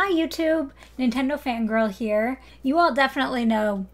Hi YouTube, Nintendo Fangirl here. You all definitely know,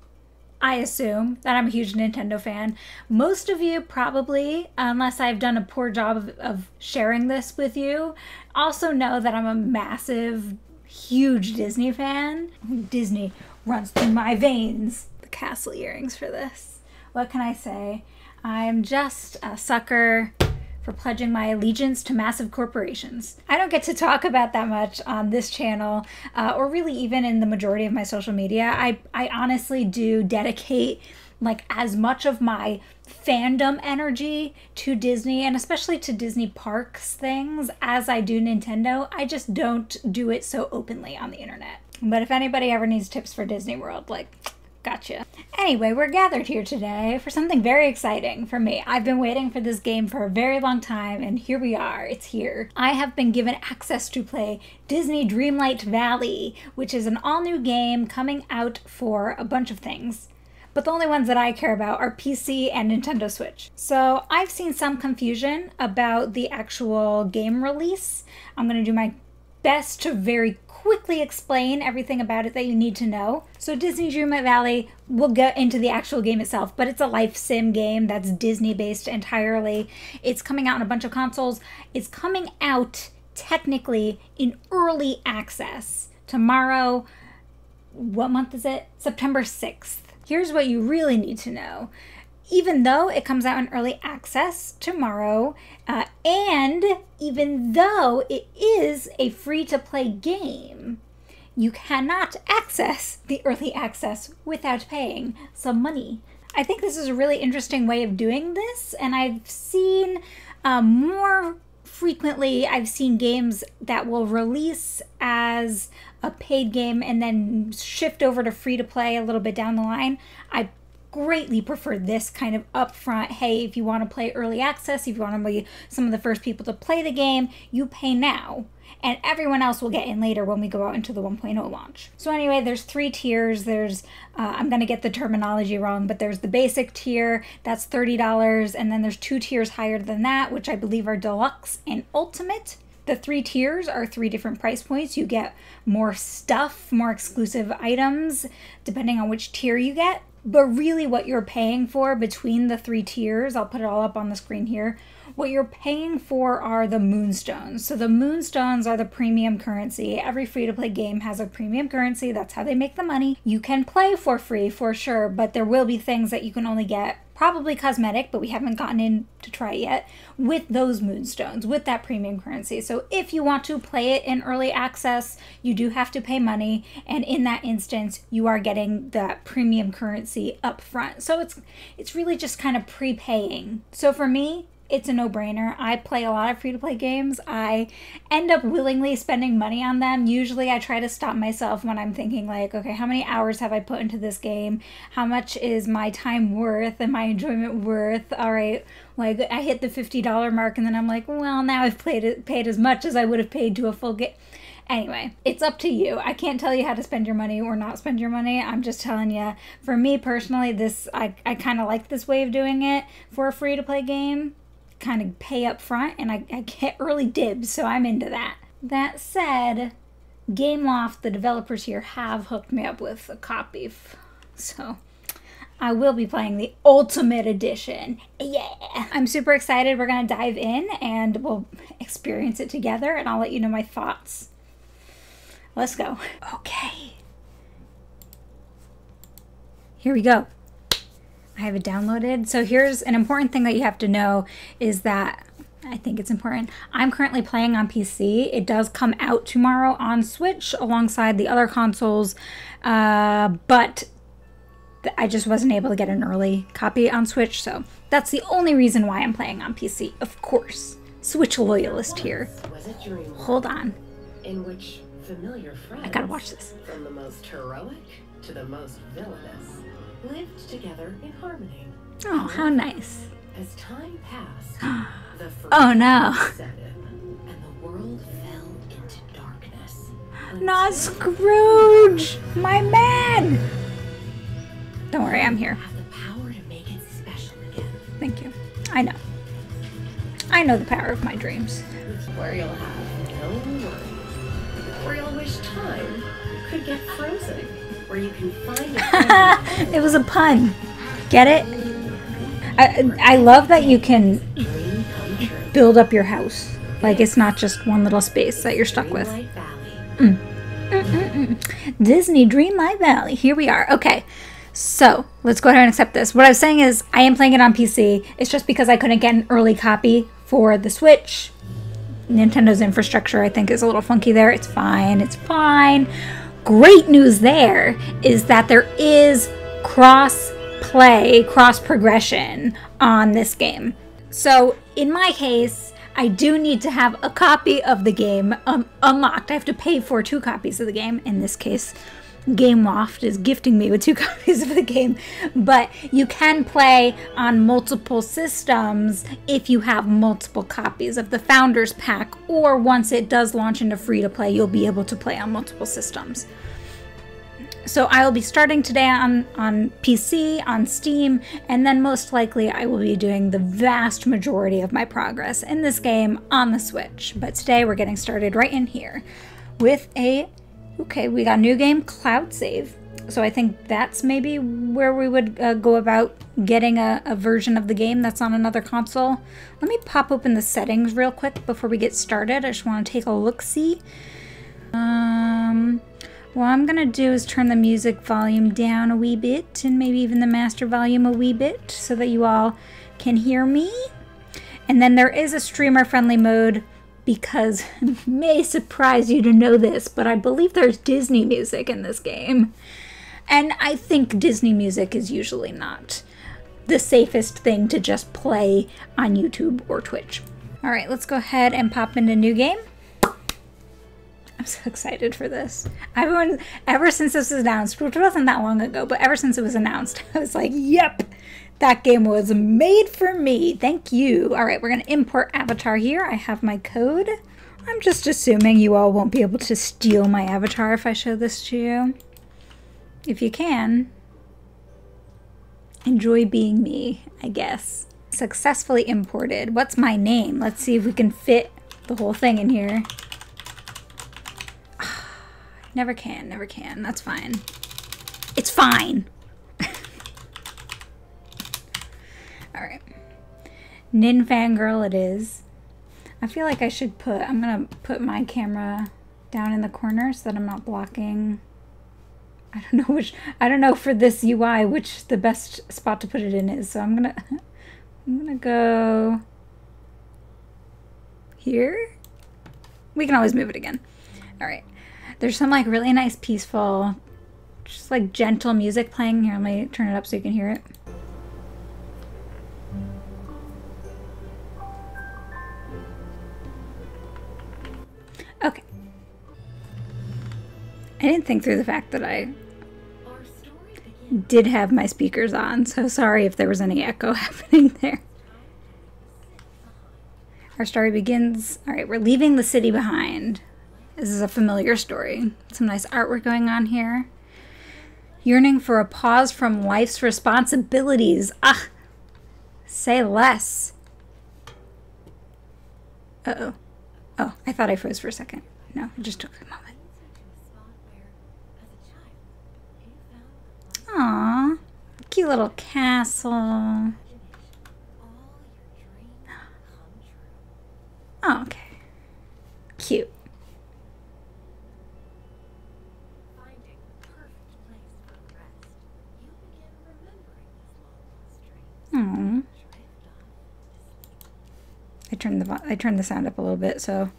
I assume, that I'm a huge Nintendo fan. Most of you probably, unless I've done a poor job of sharing this with you, also know that I'm a massive, huge Disney fan. Disney runs through my veins. The castle earrings for this. What can I say? I'm just a sucker for pledging my allegiance to massive corporations. I don't get to talk about that much on this channel, or really even in the majority of my social media. I honestly do dedicate like as much of my fandom energy to Disney, and especially to Disney parks things, as I do Nintendo. I just don't do it so openly on the internet. But if anybody ever needs tips for Disney World, like, gotcha. Anyway, we're gathered here today for something very exciting for me. I've been waiting for this game for a very long time, and here we are. It's here. I have been given access to play Disney Dreamlight Valley, which is an all-new game coming out for a bunch of things. But the only ones that I care about are PC and Nintendo Switch. So I've seen some confusion about the actual game release. I'm going to do my best to very quickly explain everything about it that you need to know. So Disney Dreamlight Valley, we'll get into the actual game itself, but it's a life sim game that's Disney based entirely. It's coming out on a bunch of consoles. It's coming out technically in early access tomorrow. What month is it? September 6th. Here's what you really need to know. Even though it comes out in early access tomorrow, and even though it is a free-to-play game, you cannot access the early access without paying some money. I think this is a really interesting way of doing this, and I've seen more frequently, I've seen games that will release as a paid game and then shift over to free-to-play a little bit down the line. I greatly prefer this kind of upfront, hey, if you want to play early access, if you want to be some of the first people to play the game, you pay now, and everyone else will get in later when we go out into the 1.0 launch. So anyway, there's 3 tiers. There's, I'm going to get the terminology wrong, but there's the basic tier, that's $30, and then there's 2 tiers higher than that, which I believe are deluxe and ultimate. The 3 tiers are 3 different price points. You get more stuff, more exclusive items, depending on which tier you get. But really what you're paying for between the 3 tiers, I'll put it all up on the screen here, what you're paying for are the moonstones. So the moonstones are the premium currency. Every free-to-play game has a premium currency. That's how they make the money. You can play for free for sure, but there will be things that you can only get, probably cosmetic, but we haven't gotten in to try it yet, with those moonstones, with that premium currency. So if you want to play it in early access, you do have to pay money, and in that instance, you are getting that premium currency up front. So it's really just kind of prepaying. So for me, it's a no-brainer. I play a lot of free-to-play games. I end up willingly spending money on them. Usually I try to stop myself when I'm thinking like, okay, how many hours have I put into this game? How much is my time worth and my enjoyment worth? All right, like I hit the $50 mark and then I'm like, well, now I've paid as much as I would have paid to a full game. Anyway, it's up to you. I can't tell you how to spend your money or not spend your money. I'm just telling you, for me personally, I kind of like this way of doing it for a free-to-play game. Kind of pay up front, and I get early dibs, so I'm into that. That said, Gameloft, the developers here, have hooked me up with a copy, so I will be playing the Ultimate Edition. Yeah! I'm super excited. We're going to dive in, and we'll experience it together, and I'll let you know my thoughts. Let's go. Okay. Here we go. I have it downloaded. So here's an important thing that you have to know is that, I think it's important, I'm currently playing on PC. It does come out tomorrow on Switch alongside the other consoles, but I just wasn't able to get an early copy on Switch, so that's the only reason why I'm playing on PC, of course. Switch loyalist here. Hold on. In which familiar friends, I gotta watch this. From the most heroic to the most villainous, lived together in harmony. Oh, how nice. As time passed, the oh no. set in, and the world fell into darkness. Not Scrooge! My man! Don't worry, I'm here. Have the power to make it special again. Thank you. I know. I know the power of my dreams. Where you'll have no worries. Where you'll wish time could get frozen, where you can find a It was a pun. Get it? I love that you can dream come true. build up your house. Like it's not just one little space that you're stuck with. Dreamlight Valley. Disney Dreamlight Valley. Here we are. Okay. So let's go ahead and accept this. What I was saying is I am playing it on PC. It's just because I couldn't get an early copy for the Switch. Nintendo's infrastructure, I think, is a little funky there. It's fine. It's fine. Great news there is that there is cross-play, cross-progression on this game. So in my case, I do need to have a copy of the game unlocked. I have to pay for 2 copies of the game. In this case, Game Loft is gifting me with 2 copies of the game, but you can play on multiple systems if you have multiple copies of the Founders Pack, or once it does launch into free-to-play, you'll be able to play on multiple systems. So I will be starting today on PC, on Steam, and then most likely I will be doing the vast majority of my progress in this game on the Switch. But today we're getting started right in here with okay, we got new game, Cloud Save. So I think that's maybe where we would go about getting a version of the game that's on another console. Let me pop open the settings real quick before we get started. I just want to take a look-see. What I'm going to do is turn the music volume down a wee bit, and maybe even the master volume a wee bit, so that you all can hear me. And then there is a streamer-friendly mode, because it may surprise you to know this, but I believe there's Disney music in this game. And I think Disney music is usually not the safest thing to just play on YouTube or Twitch. All right, let's go ahead and pop into new game. I'm so excited for this. Ever since this was announced, which wasn't that long ago, but ever since it was announced, I was like, yep, that game was made for me. Thank you. All right, we're going to import avatar here. I have my code. I'm just assuming you all won't be able to steal my avatar if I show this to you. If you can, enjoy being me, I guess. Successfully imported. What's my name? Let's see if we can fit the whole thing in here. Never can, never can. That's fine. It's fine. All right. NintendoFanGirl it is. I feel like I should I'm going to put my camera down in the corner so that I'm not blocking. I don't know for this UI which the best spot to put it in is. So I'm going to go here. We can always move it again. All right. There's some like really nice, peaceful, just like gentle music playing here. Let me turn it up so you can hear it. Okay. I didn't think through the fact that I did have my speakers on, so sorry if there was any echo happening there. Our story begins. All right, we're leaving the city behind. This is a familiar story. Some nice artwork going on here. Yearning for a pause from life's responsibilities. Ah, say less. Uh-oh. Oh, I thought I froze for a second. No, it just took a moment. Aww, cute little castle. Oh, okay. Cute. Oh. I turned the sound up a little bit, so.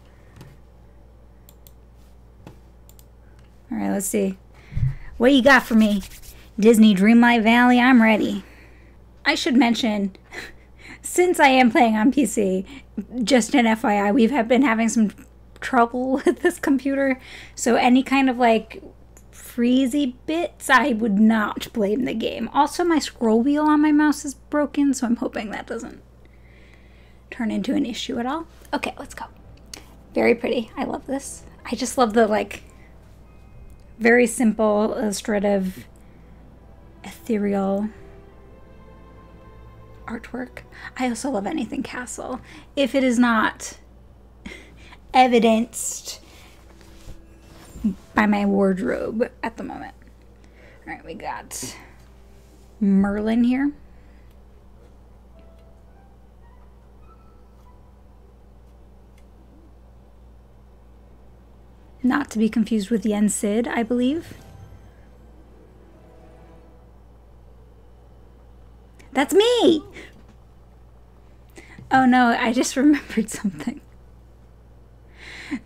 All right, let's see. What you got for me? Disney Dreamlight Valley, I'm ready. I should mention, since I am playing on PC, just an FYI, we've been having some trouble with this computer, so any kind of like freezy bits, I would not blame the game. Also, my scroll wheel on my mouse is broken, so I'm hoping that doesn't turn into an issue at all. Okay, let's go. Very pretty. I love this. I just love the like very simple, illustrative, ethereal artwork. I also love anything castle. If it is not evidenced by my wardrobe at the moment. All right, we got Merlin here. Not to be confused with Yen Sid, I believe. That's me! Oh no, I just remembered something.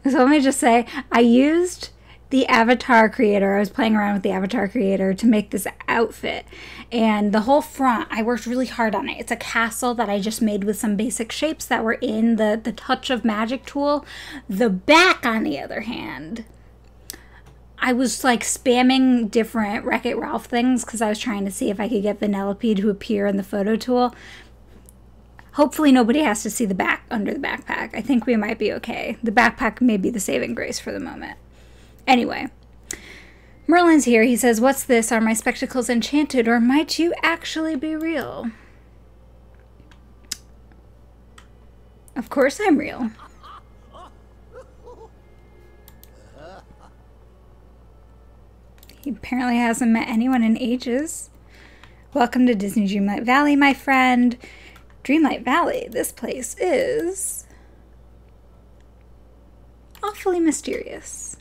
So let me just say, I used the avatar creator. I was playing around with the avatar creator to make this outfit. And the whole front, I worked really hard on it. It's a castle that I just made with some basic shapes that were in the Touch of Magic tool. The back, on the other hand, I was like spamming different Wreck-It Ralph things because I was trying to see if I could get Vanellope to appear in the photo tool. Hopefully nobody has to see the back under the backpack. I think we might be okay. The backpack may be the saving grace for the moment. Anyway, Merlin's here. He says, "What's this? Are my spectacles enchanted, or might you actually be real?" Of course I'm real. He apparently hasn't met anyone in ages. Welcome to Disney Dreamlight Valley, my friend. Dreamlight Valley, this place is awfully mysterious.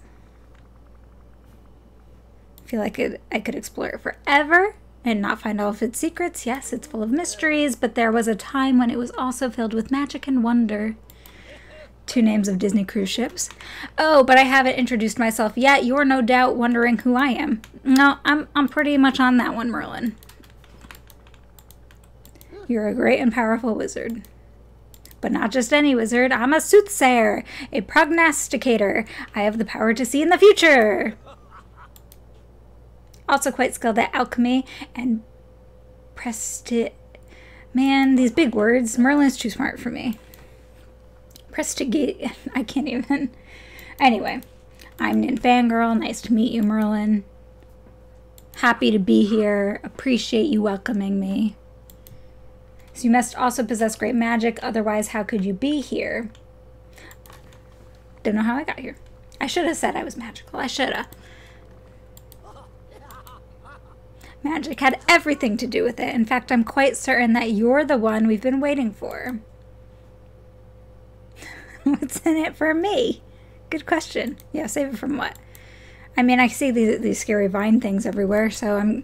I feel like I could explore it forever and not find all of its secrets. Yes, it's full of mysteries, but there was a time when it was also filled with magic and wonder. 2 names of Disney cruise ships. Oh, but I haven't introduced myself yet. You're no doubt wondering who I am. No, I'm pretty much on that one, Merlin. You're a great and powerful wizard. But not just any wizard. I'm a soothsayer, a prognosticator. I have the power to see in the future. Also quite skilled at alchemy and Man, these big words. Merlin's too smart for me. Prestigate. I can't even. Anyway, I'm NintendoFanGirl. Nice to meet you, Merlin. Happy to be here. Appreciate you welcoming me. So you must also possess great magic, otherwise how could you be here? Don't know how I got here. I should have said I was magical. I should have. Magic had everything to do with it. In fact, I'm quite certain that you're the one we've been waiting for. What's in it for me? Good question. Yeah, save it from what? I mean, I see these scary vine things everywhere, so I'm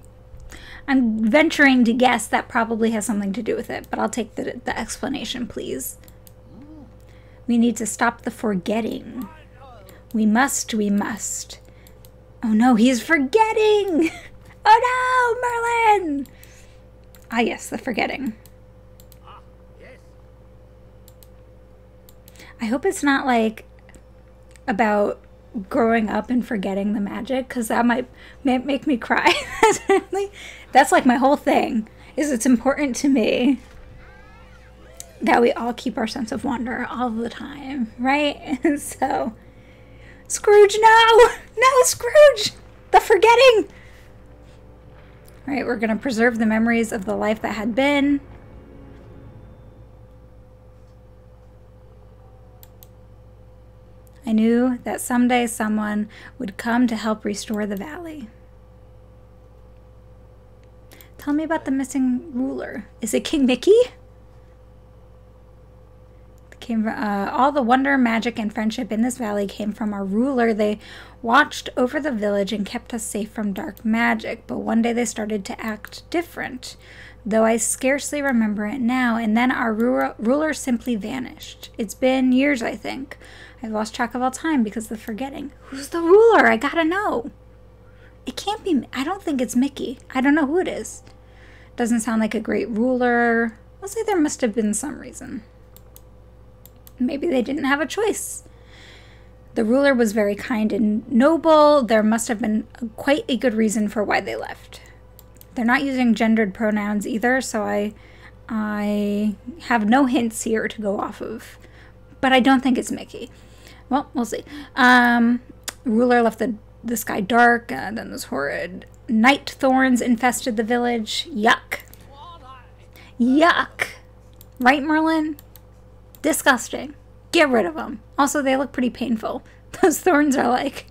venturing to guess that probably has something to do with it, but I'll take the explanation, please. We need to stop the forgetting. We must. Oh no, he's forgetting! Oh no, Merlin! Ah yes, the forgetting. I hope it's not like about growing up and forgetting the magic, because that might make me cry. That's like my whole thing, is it's important to me that we all keep our sense of wonder all the time, right? And so, Scrooge, no! No, Scrooge! The forgetting! All right, we're going to preserve the memories of the life that had been. I knew that someday someone would come to help restore the valley. Tell me about the missing ruler. Is it King Mickey? All the wonder, magic, and friendship in this valley came from our ruler. They watched over the village and kept us safe from dark magic. But one day they started to act different, though I scarcely remember it now. And then our ruler simply vanished. It's been years, I think. I've lost track of all time because of the forgetting. Who's the ruler? I gotta know. It can't be. I don't think it's Mickey. I don't know who it is. Doesn't sound like a great ruler. I'll say there must have been some reason. Maybe they didn't have a choice. The ruler was very kind and noble. There must have been quite a good reason for why they left. They're not using gendered pronouns either, so I have no hints here to go off of. But I don't think it's Mickey. Well, we'll see. Ruler left the sky dark, then those horrid night thorns infested the village. Yuck. Yuck. Right, Merlin? Disgusting. Get rid of them. Also, they look pretty painful. Those thorns are like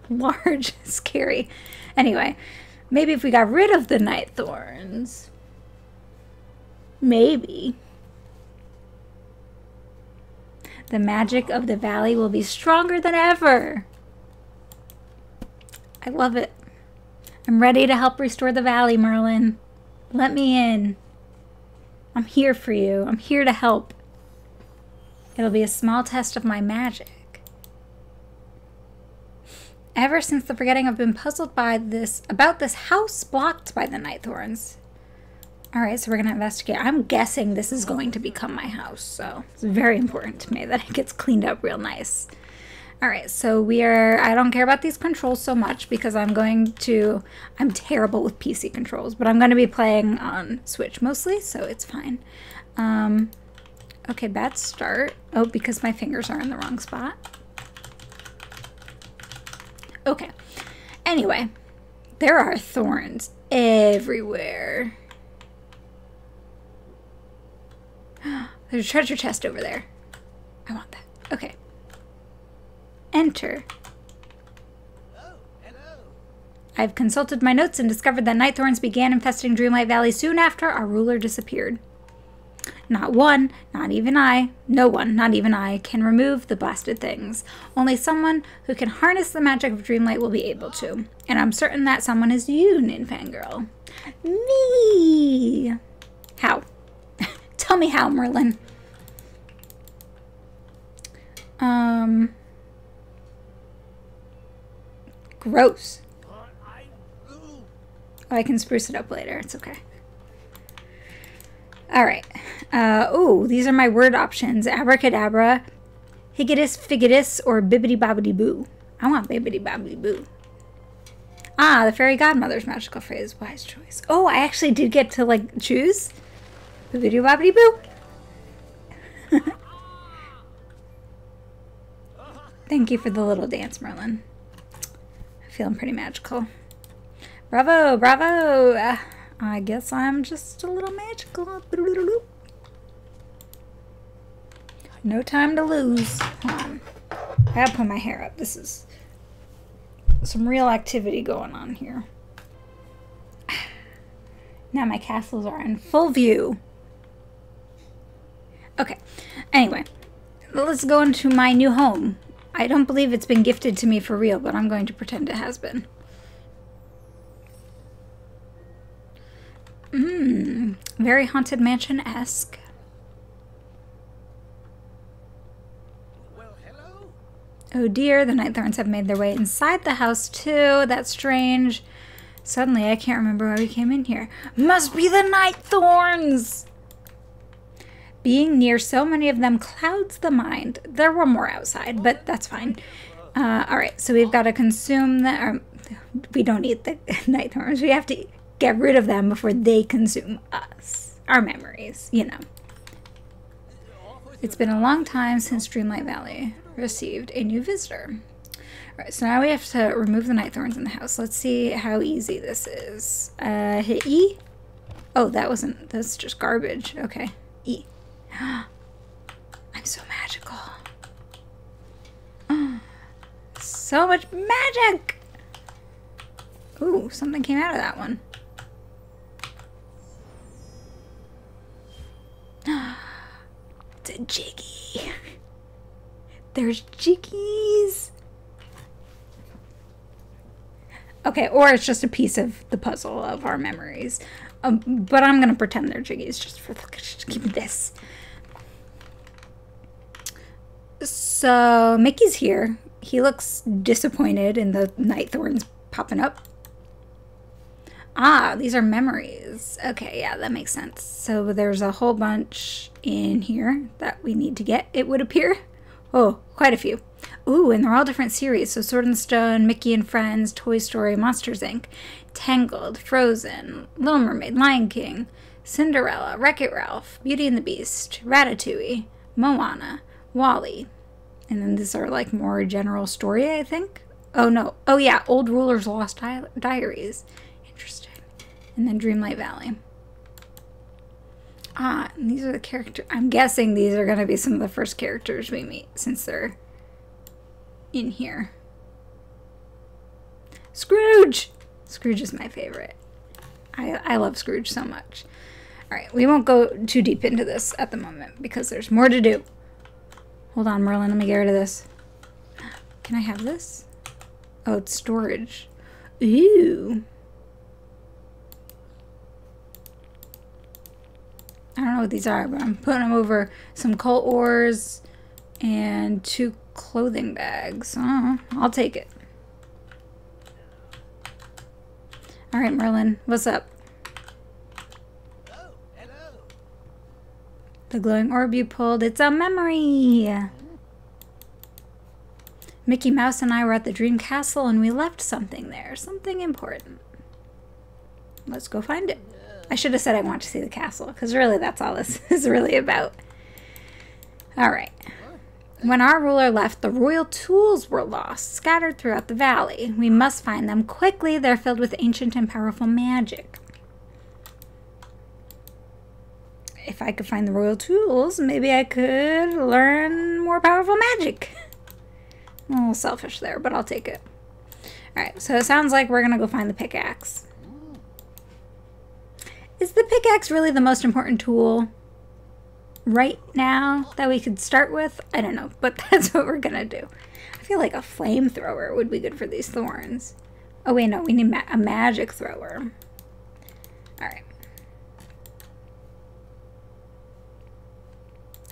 large, scary. Anyway, maybe if we got rid of the night thorns, maybe the magic of the valley will be stronger than ever. I love it. I'm ready to help restore the valley, Merlin. Let me in. I'm here for you. I'm here to help. It'll be a small test of my magic. Ever since the forgetting, I've been puzzled by about this house blocked by the night thorns. Alright, so we're going to investigate. I'm guessing this is going to become my house, so it's very important to me that it gets cleaned up real nice. Alright, so I don't care about these controls so much because I'm terrible with PC controls, but I'm going to be playing on Switch mostly, so it's fine. Okay, bad start. Oh, because my fingers are in the wrong spot. Okay. Anyway, there are thorns everywhere. There's a treasure chest over there. I want that. Okay. Enter. I've consulted my notes and discovered that night thorns began infesting Dreamlight Valley soon after our ruler disappeared. Not one, not even I, no one, not even I, can remove the blasted things. Only someone who can harness the magic of Dreamlight will be able to. And I'm certain that someone is you, NintendoFanGirl. Me! How? Tell me how, Merlin. Gross. Oh, I can spruce it up later. It's okay. Alright. Oh, these are my word options. Abracadabra, higgitus, figgitus, or bibbidi-bobbidi-boo. I want bibbidi-bobbidi-boo. Ah, the fairy godmother's magical phrase. Wise choice. Oh, I actually did get to, like, choose. Bibbidi-bobbidi-boo. Thank you for the little dance, Merlin. I'm feeling pretty magical. Bravo, bravo. I guess I'm just a little magical. No time to lose. Hold on. I gotta put my hair up. This is some real activity going on here. Now my castles are in full view. Okay. Anyway, let's go into my new home. I don't believe it's been gifted to me for real, but I'm going to pretend it has been. Very Haunted Mansion-esque. Well, hello? Oh dear, the night thorns have made their way inside the house too. That's strange. Suddenly, I can't remember why we came in here. Must be the night thorns! Being near so many of them clouds the mind. There were more outside, but that's fine. Alright, so we've got to consume the... we don't eat the night thorns. We have to get rid of them before they consume us. Our memories, you know. It's been a long time since Dreamlight Valley received a new visitor. Alright, so now we have to remove the night thorns in the house. Let's see how easy this is. Hit E? Oh, that's just garbage. Okay, E. I'm so magical. So much magic! Ooh, something came out of that one. It's a jiggy. There's jiggies. Okay, or it's just a piece of the puzzle of our memories. But I'm gonna pretend they're jiggies just keep this. So Mickey's here. He looks disappointed in the night thorns popping up. Ah, these are memories. Okay, yeah, that makes sense. So there's a whole bunch in here that we need to get, it would appear. Oh, quite a few. Ooh, and they're all different series. So Sword and Stone, Mickey and Friends, Toy Story, Monsters, Inc., Tangled, Frozen, Little Mermaid, Lion King, Cinderella, Wreck-It Ralph, Beauty and the Beast, Ratatouille, Moana, Wall-E. And then these are like more general story, I think. Oh, no. Oh, yeah, Old Ruler's Lost Diaries. Interesting. And then Dreamlight Valley. Ah, and these are the characters. I'm guessing these are going to be some of the first characters we meet since they're in here. Scrooge! Scrooge is my favorite. I love Scrooge so much. Alright, we won't go too deep into this at the moment because there's more to do. Hold on, Merlin, let me get rid of this. Can I have this? Oh, it's storage. Ooh. I don't know what these are, but I'm putting them over some coal ores and 2 clothing bags. Oh, I'll take it. All right, Merlin, what's up? Oh, hello. The glowing orb you pulled, it's a memory. Mickey Mouse and I were at the Dream Castle and we left something there, something important. Let's go find it. I should have said I want to see the castle, because really that's all this is really about. Alright. When our ruler left, the royal tools were lost, scattered throughout the valley. We must find them quickly. They're filled with ancient and powerful magic. If I could find the royal tools, maybe I could learn more powerful magic. A little selfish there, but I'll take it. Alright, so it sounds like we're going to go find the pickaxe. Is the pickaxe really the most important tool right now that we could start with? I don't know, but that's what we're gonna do. I feel like a flamethrower would be good for these thorns. Oh wait, no, we need a magic thrower. Alright.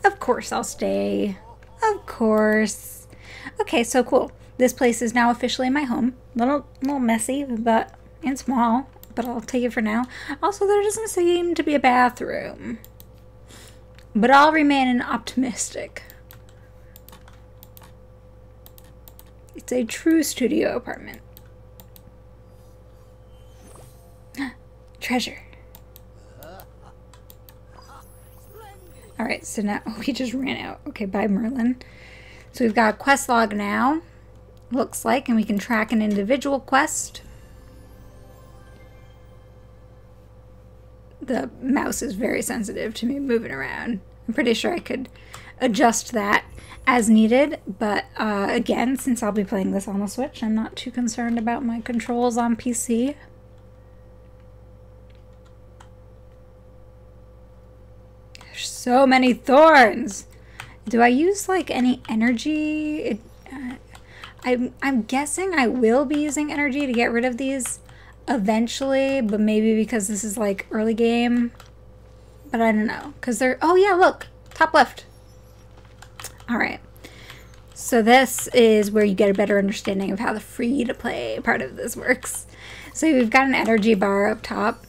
Of course I'll stay. Of course. Okay, so cool. This place is now officially my home. Little messy, but and small. But I'll take it for now. Also, there doesn't seem to be a bathroom. But I'll remain optimistic. It's a true studio apartment. Treasure. Alright, so now we just ran out. Okay, bye Merlin. So we've got a quest log now. Looks like, and we can track an individual quest. The mouse is very sensitive to me moving around. I'm pretty sure I could adjust that as needed, but again, since I'll be playing this on the Switch, I'm not too concerned about my controls on PC. There's so many thorns! Do I use like any energy? I'm guessing I will be using energy to get rid of these eventually, but maybe because this is like early game, but I don't know, because they're, oh yeah, look, top left. All right, so this is where you get a better understanding of how the free to play part of this works. So we've got an energy bar up top.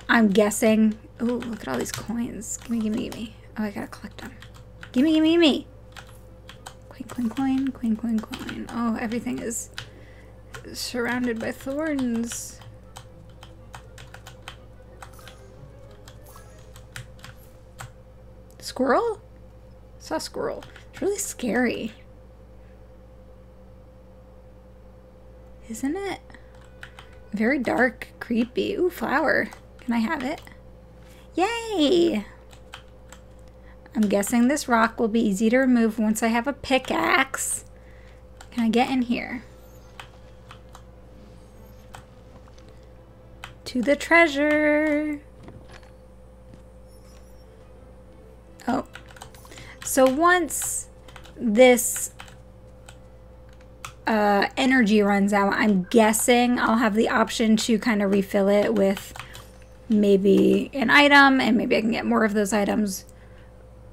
I'm guessing, oh, look at all these coins. Gimme. Oh, I gotta collect them. Gimme. Coin. Oh, everything is surrounded by thorns. Squirrel? I saw a squirrel. It's really scary. Isn't it? Very dark, creepy. Ooh, flower. Can I have it? Yay! I'm guessing this rock will be easy to remove once I have a pickaxe. Can I get in here? To the treasure. Oh, so once this energy runs out, I'm guessing I'll have the option to kind of refill it with maybe an item, and maybe I can get more of those items.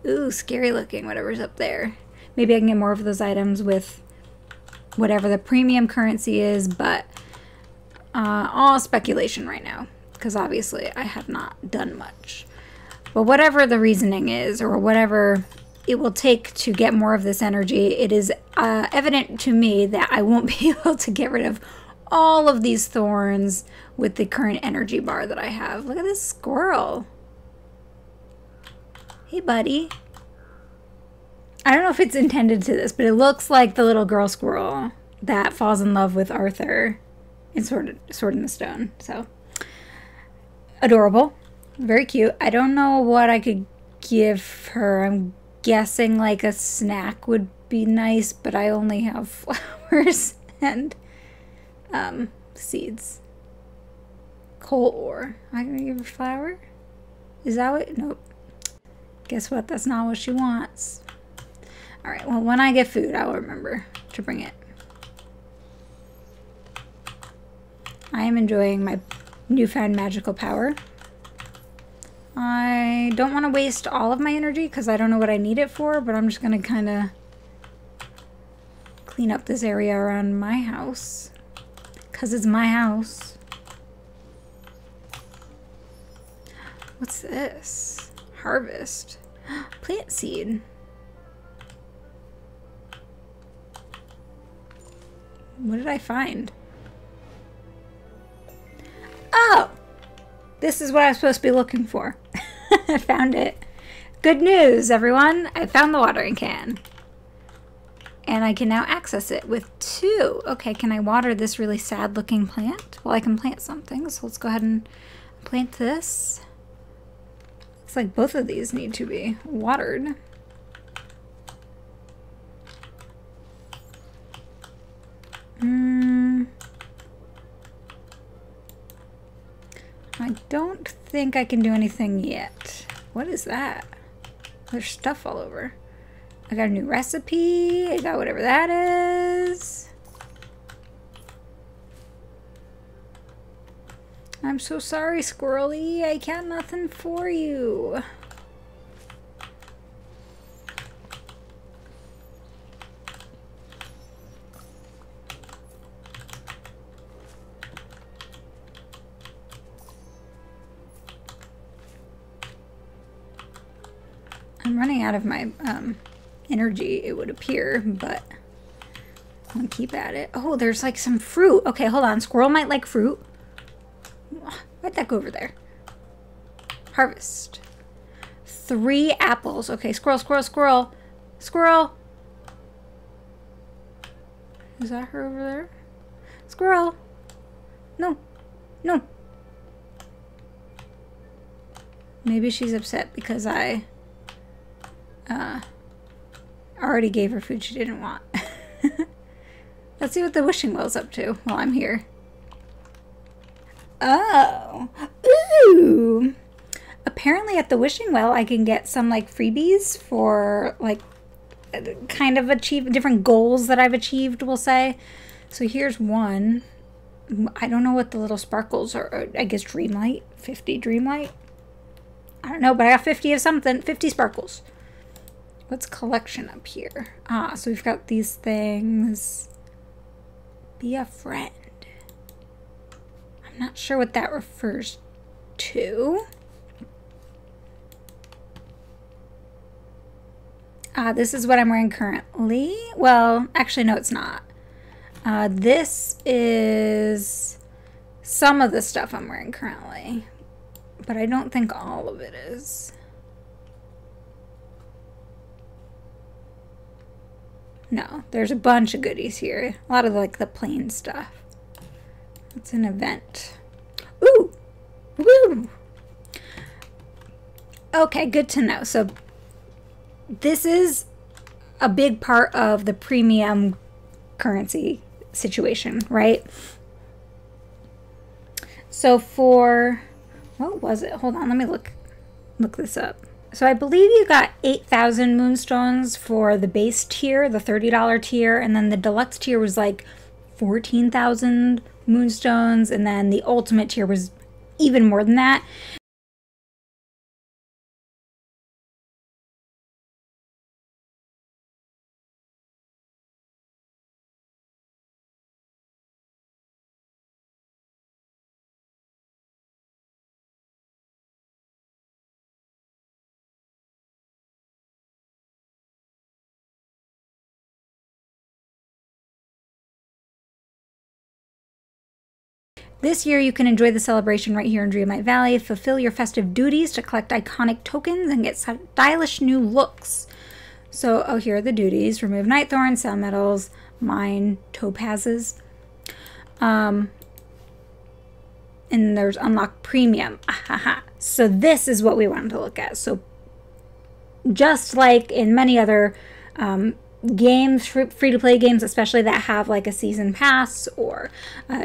Ooh, scary looking, whatever's up there. Maybe I can get more of those items with whatever the premium currency is, but all speculation right now, because obviously I have not done much. But whatever the reasoning is, or whatever it will take to get more of this energy, it is evident to me that I won't be able to get rid of all of these thorns with the current energy bar that I have. Look at this squirrel. Hey, buddy. I don't know if it's intended to this, but it looks like the little girl squirrel that falls in love with Arthur in Sword in the Stone. So, adorable. Very cute. I don't know what I could give her. I'm guessing like a snack would be nice, but I only have flowers and seeds. Coal ore. I can give her flour? Is that what? Nope. Guess what? That's not what she wants. Alright, well, when I get food, I'll remember to bring it. I am enjoying my newfound magical power. I don't want to waste all of my energy because I don't know what I need it for, but I'm just going to kind of clean up this area around my house because it's my house. What's this? Harvest. Plant seed. What did I find? Oh! This is what I was supposed to be looking for. I found it. Good news, everyone. I found the watering can. And I can now access it with 2. Okay, can I water this really sad looking plant? Well, I can plant something, so let's go ahead and plant this. Looks like both of these need to be watered. I don't think I can do anything yet. What is that? There's stuff all over. I got a new recipe. I got whatever that is. I'm so sorry, Squirrely. I got nothing for you. I'm running out of my energy, it would appear, but I'll keep at it. Oh, there's like some fruit. Okay, hold on. Squirrel might like fruit. Why'd that go over there? Harvest. 3 apples. Okay, squirrel, squirrel, squirrel. Squirrel. Is that her over there? Squirrel. No. No. Maybe she's upset because I already gave her food she didn't want. Let's see what the wishing well's up to while I'm here. Oh. Ooh. Apparently at the wishing well I can get some like freebies for like kind of achieve different goals that I've achieved, we'll say. So here's one. I don't know what the little sparkles are. I guess Dreamlight. 50 Dreamlight. I don't know, but I got 50 of something. 50 sparkles. What's collection up here? Ah, so we've got these things. Be a friend. I'm not sure what that refers to. This is what I'm wearing currently. Well, actually, no, it's not. This is some of the stuff I'm wearing currently, but I don't think all of it is. No, there's a bunch of goodies here. A lot of like the plain stuff. It's an event. Ooh! Woo! Okay, good to know. So this is a big part of the premium currency situation, right? So for, what was it? Hold on, let me look this up. So I believe you got 8,000 moonstones for the base tier, the $30 tier, and then the deluxe tier was like 14,000 moonstones, and then the ultimate tier was even more than that. This year, you can enjoy the celebration right here in Dreamlight Valley. Fulfill your festive duties to collect iconic tokens and get stylish new looks. So, oh, here are the duties. Remove night thorns, sell metals, mine topazes. And there's unlock premium. So this is what we wanted to look at. So just like in many other games, free-to-play games, especially that have like a season pass or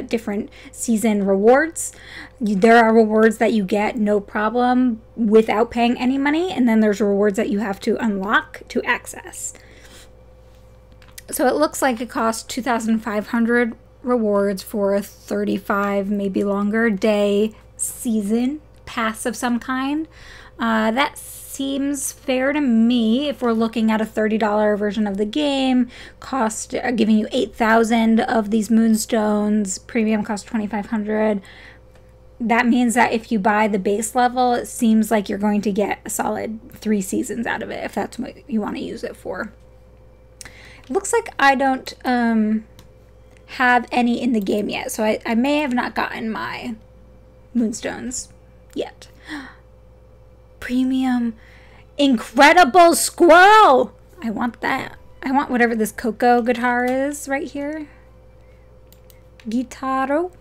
different season rewards. There are rewards that you get no problem without paying any money, and then there's rewards that you have to unlock to access. So it looks like it costs 2,500 rewards for a 35, maybe longer, day season pass of some kind. That seems fair to me. If we're looking at a $30 version of the game, giving you 8,000 of these moonstones, premium costs 2,500. That means that if you buy the base level, it seems like you're going to get a solid 3 seasons out of it, if that's what you want to use it for. It looks like I don't have any in the game yet, so I may have not gotten my moonstones yet. Premium incredible squirrel! I want that. I want whatever this Coco guitar is right here. Guitaro.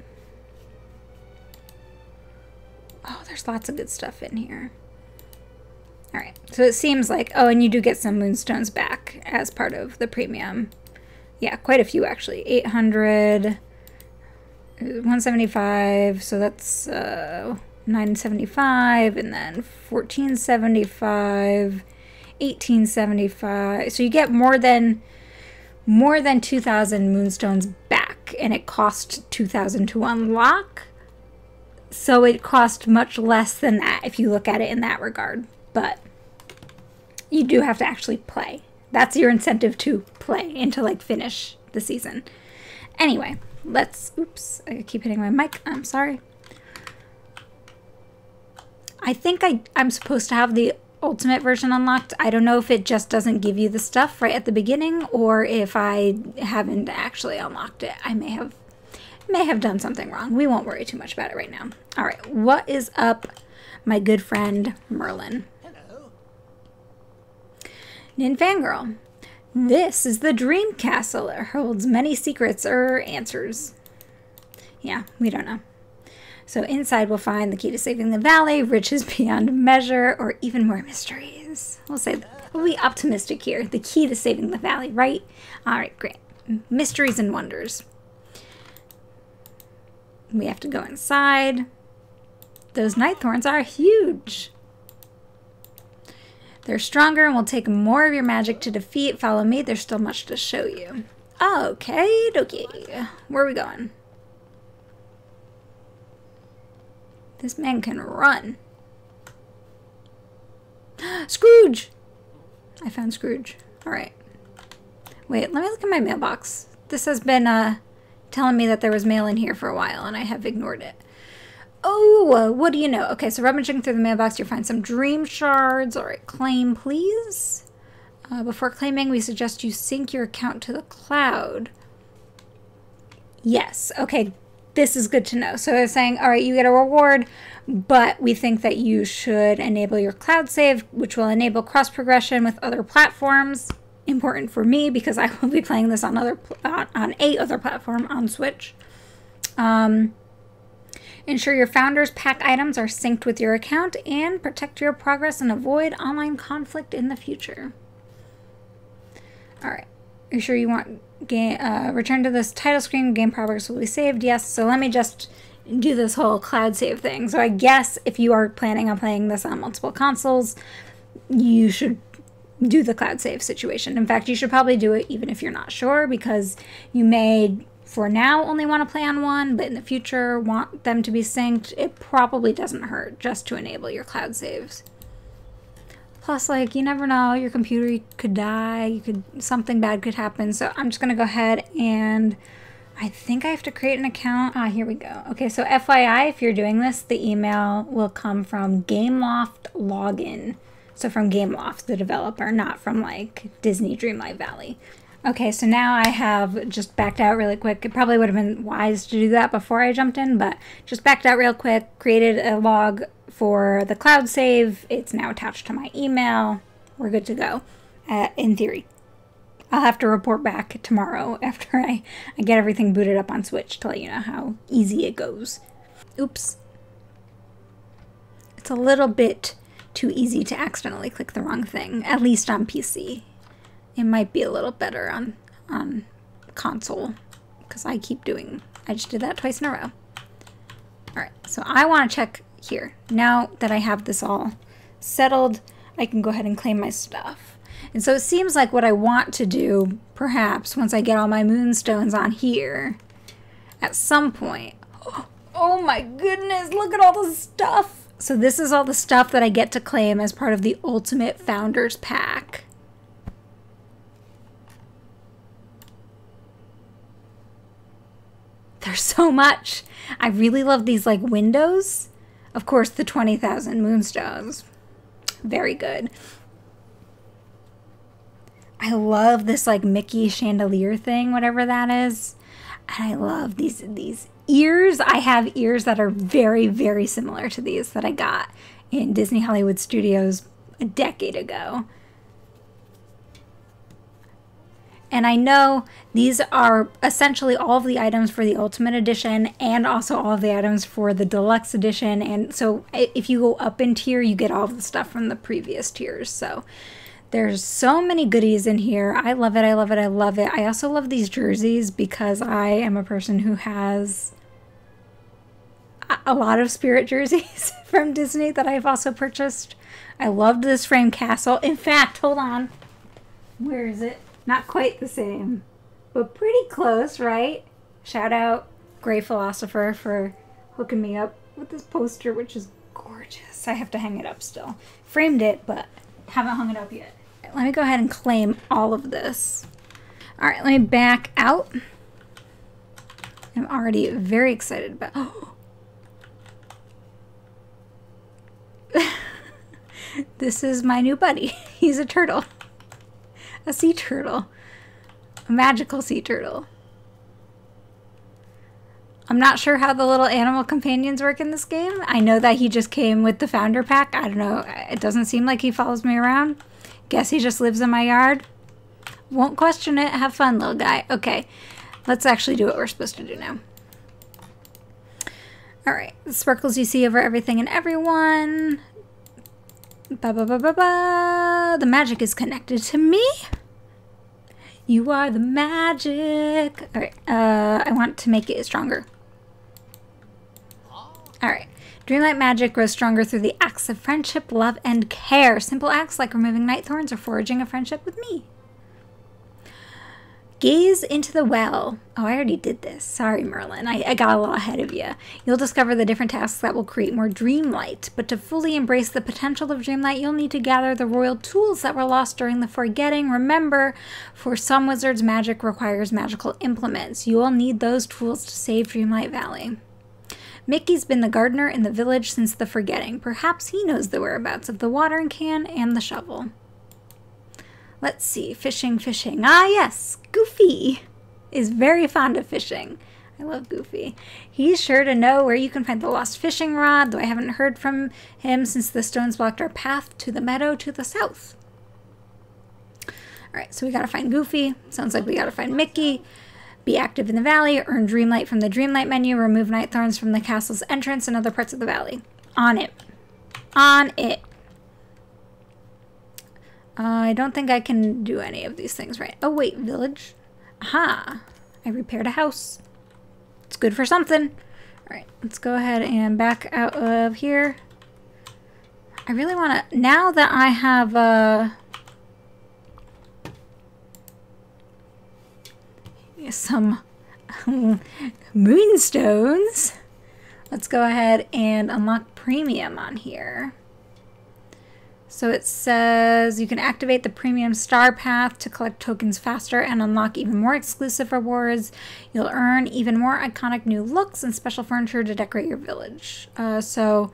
Oh, there's lots of good stuff in here. Alright, so it seems like, oh, and you do get some moonstones back as part of the premium. Yeah, quite a few actually. 800, 175, so that's 975, and then 1475, 1875. So you get more than 2,000 moonstones back, and it cost 2,000 to unlock. So it cost much less than that if you look at it in that regard. But you do have to actually play. That's your incentive to play and to like finish the season. Anyway, oops, I keep hitting my mic. I'm sorry. I think I'm supposed to have the ultimate version unlocked. I don't know if it just doesn't give you the stuff right at the beginning, or if I haven't actually unlocked it. I may have done something wrong. We won't worry too much about it right now. All right, what is up, my good friend Merlin? Hello. NintendoFanGirl. This is the Dream Castle. It holds many secrets or answers. Yeah, we don't know. So inside we'll find the key to saving the valley, riches beyond measure, or even more mysteries. We'll be optimistic here. The key to saving the valley, right? All right, great. Mysteries and wonders. We have to go inside. Those night thorns are huge. They're stronger and will take more of your magic to defeat. Follow me. There's still much to show you. Okay, dokie. Where are we going? This man can run. Scrooge! I found Scrooge. Alright. Wait, let me look at my mailbox. This has been telling me that there was mail in here for a while, and I have ignored it. Oh, what do you know? Okay, so rummaging through the mailbox, you'll find some dream shards. Alright, claim, please. Before claiming, we suggest you sync your account to the cloud. Yes, okay. This is good to know. So they're saying, all right, you get a reward, but we think that you should enable your cloud save, which will enable cross progression with other platforms. Important for me because I will be playing this on a other platform on Switch. Ensure your founder's pack items are synced with your account, and protect your progress and avoid online conflict in the future. All right. Are you sure you want return to this title screen? Game progress will be saved. Yes. So let me just do this whole cloud save thing. So I guess if you are planning on playing this on multiple consoles, you should do the cloud save situation. In fact, you should probably do it even if you're not sure, because you may, for now, only want to play on one, but in the future want them to be synced. It probably doesn't hurt just to enable your cloud saves. Plus, like, you never know, your computer could die, something bad could happen. So I'm just gonna go ahead and I think I have to create an account. Here we go. Okay, so FYI, if you're doing this, the email will come from Gameloft login. So from Gameloft, the developer, not from like Disney Dreamlight Valley. Okay, so now I have just backed out really quick. It probably would have been wise to do that before I jumped in, but just backed out real quick, created a log for the cloud save. It's now attached to my email. We're good to go, in theory. I'll have to report back tomorrow after I get everything booted up on Switch to let you know how easy it goes. Oops. It's a little bit too easy to accidentally click the wrong thing, at least on PC. It might be a little better on console because I just did that twice in a row. All right, so I want to check here. Now that I have this all settled, I can go ahead and claim my stuff. And so it seems like what I want to do, perhaps, once I get all my moonstones on here, at some point, oh my goodness, look at all the stuff. So this is all the stuff that I get to claim as part of the Ultimate Founders Pack. There's so much. I really love these like windows. Of course, the 20,000 moonstones. Very good. I love this like Mickey chandelier thing, whatever that is. And I love these ears. I have ears that are very, very similar to these that I got in Disney Hollywood Studios a decade ago. And I know these are essentially all of the items for the Ultimate Edition and also all of the items for the Deluxe Edition. And so if you go up in tier, you get all of the stuff from the previous tiers. So there's so many goodies in here. I love it. I love it. I love it. I also love these jerseys because I am a person who has a lot of Spirit jerseys from Disney that I've also purchased. I loved this frame castle. In fact, hold on. Where is it? Not quite the same, but pretty close, right? Shout out Gray Philosopher for hooking me up with this poster, which is gorgeous. I have to hang it up still. Framed it, but haven't hung it up yet. Let me go ahead and claim all of this. All right, let me back out. I'm already very excited about... This is my new buddy. He's a turtle. A sea turtle. A magical sea turtle. I'm not sure how the little animal companions work in this game. I know that he just came with the founder pack. I don't know. It doesn't seem like he follows me around. Guess he just lives in my yard. Won't question it. Have fun, little guy. Okay. Let's actually do what we're supposed to do now. Alright. The sparkles you see over everything and everyone. Ba ba ba ba ba. The magic is connected to me. You are the magic. Alright, I want to make it stronger. Alright. Dreamlight magic grows stronger through the acts of friendship, love, and care. Simple acts like removing night thorns or forging a friendship with me. Gaze into the well. Oh, I already did this. Sorry, Merlin. I got a little ahead of you. You'll discover the different tasks that will create more dreamlight. But to fully embrace the potential of dreamlight, you'll need to gather the royal tools that were lost during the forgetting. Remember, for some wizards, magic requires magical implements. You will need those tools to save Dreamlight Valley. Mickey's been the gardener in the village since the forgetting. Perhaps he knows the whereabouts of the watering can and the shovel. Let's see. Fishing, fishing. Ah, yes. Goofy is very fond of fishing. I love Goofy. He's sure to know where you can find the lost fishing rod, though I haven't heard from him since the stones blocked our path to the meadow to the south. Alright, so we gotta find Goofy. Sounds like we gotta find Mickey. Be active in the valley. Earn Dreamlight from the Dreamlight menu. Remove night thorns from the castle's entrance and other parts of the valley. On it. On it. I don't think I can do any of these things right. Oh, wait, village. Aha. I repaired a house. It's good for something. All right, let's go ahead and back out of here. I really want to, now that I have some moonstones, let's go ahead and unlock premium on here. So it says you can activate the premium star path to collect tokens faster and unlock even more exclusive rewards. You'll earn even more iconic new looks and special furniture to decorate your village. So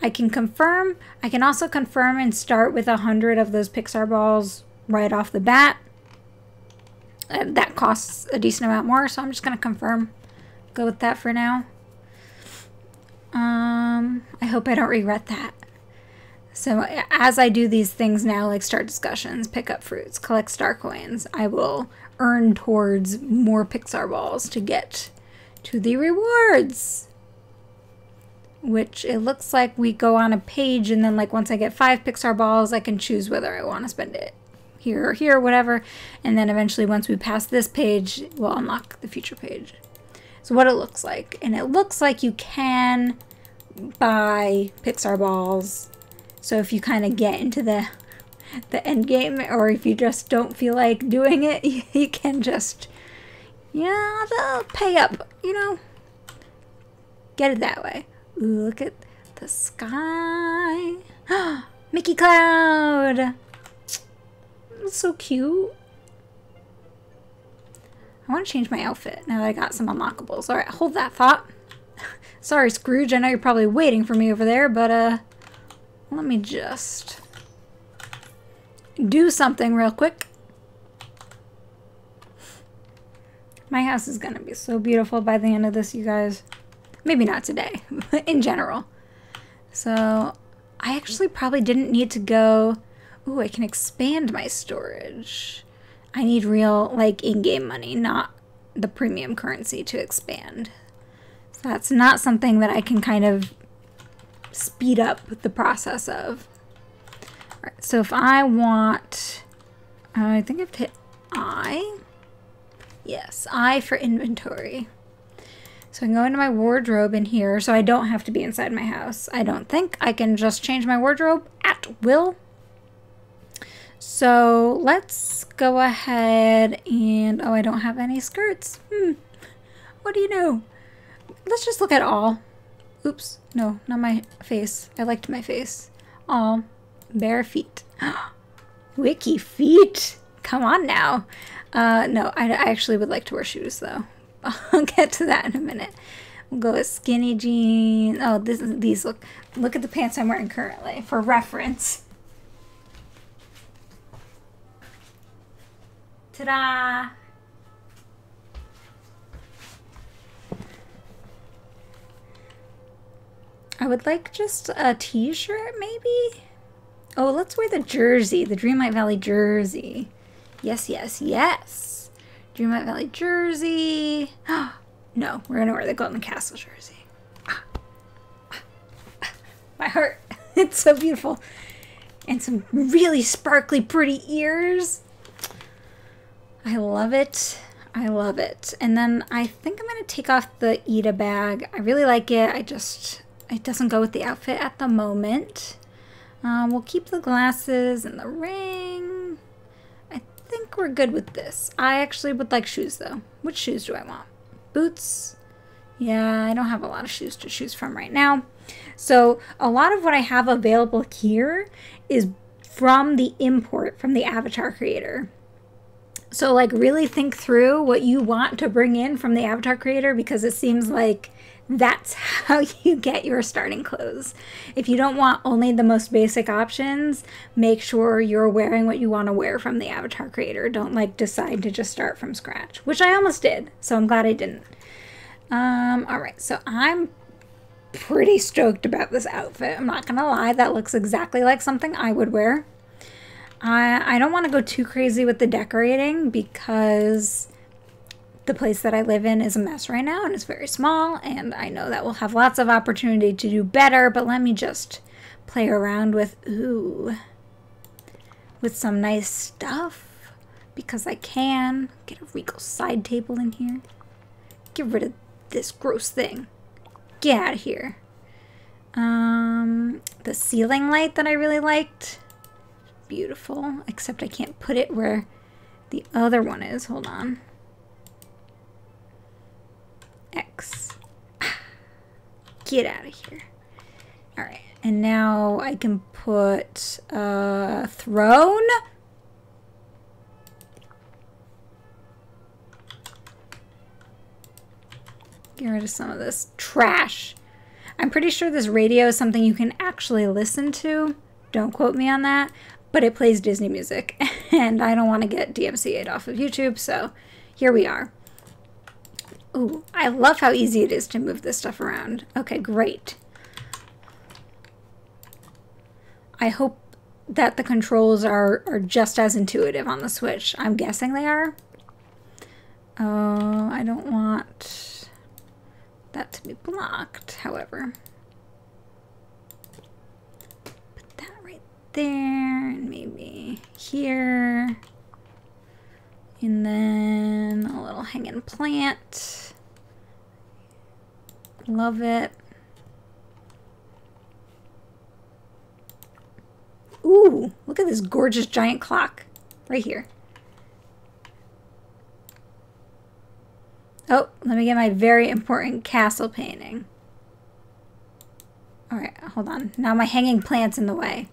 I can confirm. I can also confirm and start with 100 of those Pixar balls right off the bat. That costs a decent amount more, so I'm just going to confirm. Go with that for now. I hope I don't regret that. So as I do these things now, like start discussions, pick up fruits, collect star coins, I will earn towards more Pixar balls to get to the rewards. Which it looks like we go on a page and then like once I get 5 Pixar balls, I can choose whether I want to spend it here or here, whatever. And then eventually once we pass this page, we'll unlock the future page. So what it looks like. And it looks like you can buy Pixar balls. So if you kind of get into the end game, or if you just don't feel like doing it, you can just, yeah, they'll pay up, you know, get it that way. Ooh, look at the sky. Mickey Cloud. That's so cute. I want to change my outfit now that I got some unlockables. All right, hold that thought. Sorry, Scrooge. I know you're probably waiting for me over there, but let me just do something real quick. My house is gonna be so beautiful by the end of this, you guys. Maybe not today, but in general. So I actually probably didn't need to go. Ooh, I can expand my storage. I need real, like, in-game money, not the premium currency to expand. So that's not something that I can kind of speed up the process of. All right, so if I want, I think I have to hit I. Yes, I for inventory. So I can go into my wardrobe in here, so I don't have to be inside my house. I don't think. I can just change my wardrobe at will. So let's go ahead and, oh, I don't have any skirts. What do you know? Let's just look at all. Oops, no, not my face. I liked my face. All bare feet. Wiki feet. Come on now. No, I actually would like to wear shoes though. I'll get to that in a minute. We'll go with skinny jeans. Oh, these look at the pants I'm wearing currently for reference. Ta-da! I would like just a t-shirt maybe? Oh, let's wear the jersey, the Dreamlight Valley jersey. Yes, yes, yes. Dreamlight Valley jersey. No, we're gonna wear the Golden Castle jersey. My heart, it's so beautiful. And some really sparkly, pretty ears. I love it. I love it. And then I think I'm gonna take off the Ida bag. I really like it. It doesn't go with the outfit at the moment. We'll keep the glasses and the ring. I think we're good with this. I actually would like shoes though. Which shoes do I want? Boots? Yeah, I don't have a lot of shoes to choose from right now. So a lot of what I have available here is from the import from the avatar creator. So like really think through what you want to bring in from the avatar creator, because it seems like that's how you get your starting clothes. If you don't want only the most basic options, make sure you're wearing what you want to wear from the avatar creator. Don't like decide to just start from scratch, which I almost did, so I'm glad I didn't. All right, so I'm pretty stoked about this outfit. I'm not gonna lie, that looks exactly like something I would wear. I don't want to go too crazy with the decorating because the place that I live in is a mess right now and it's very small, and I know that we'll have lots of opportunity to do better, but let me just play around with, with some nice stuff because I can. Get a regal side table in here. Get rid of this gross thing. Get out of here. The ceiling light that I really liked. Beautiful, except I can't put it where the other one is. Hold on. X. Get out of here. All right, and now I can put a throne. Get rid of some of this trash. I'm pretty sure this radio is something you can actually listen to. Don't quote me on that, but it plays Disney music, and I don't want to get DMCA'd off of YouTube, so here we are. Ooh, I love how easy it is to move this stuff around. Okay, great. I hope that the controls are just as intuitive on the Switch. I'm guessing they are. Oh, I don't want that to be blocked, however. Put that right there. one maybe here. And then a little hanging plant. Love it. Ooh, look at this gorgeous giant clock right here. Oh, let me get my very important castle painting. All right, hold on. Now my hanging plant's in the way.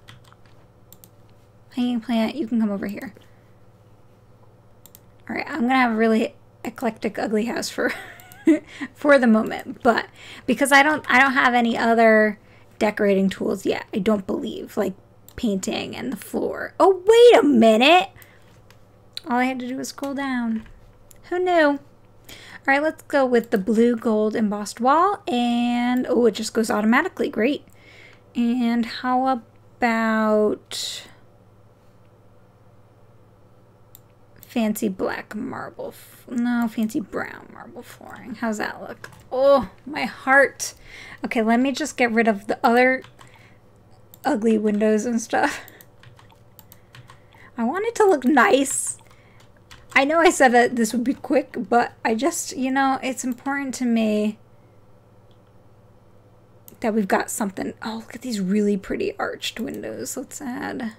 Hanging plant, you can come over here. All right, I'm gonna have a really eclectic, ugly house for for the moment, but because I don't have any other decorating tools yet. I don't believe, like painting and the floor. Oh, wait a minute! All I had to do was scroll down. Who knew? All right, let's go with the blue gold embossed wall, and oh, it just goes automatically. Great. And how about fancy black marble? No, fancy brown marble flooring. How's that look? Oh, my heart. Okay, let me just get rid of the other ugly windows and stuff. I want it to look nice. I know I said that this would be quick, but I just, you know, it's important to me that we've got something. Oh, look at these really pretty arched windows. Let's add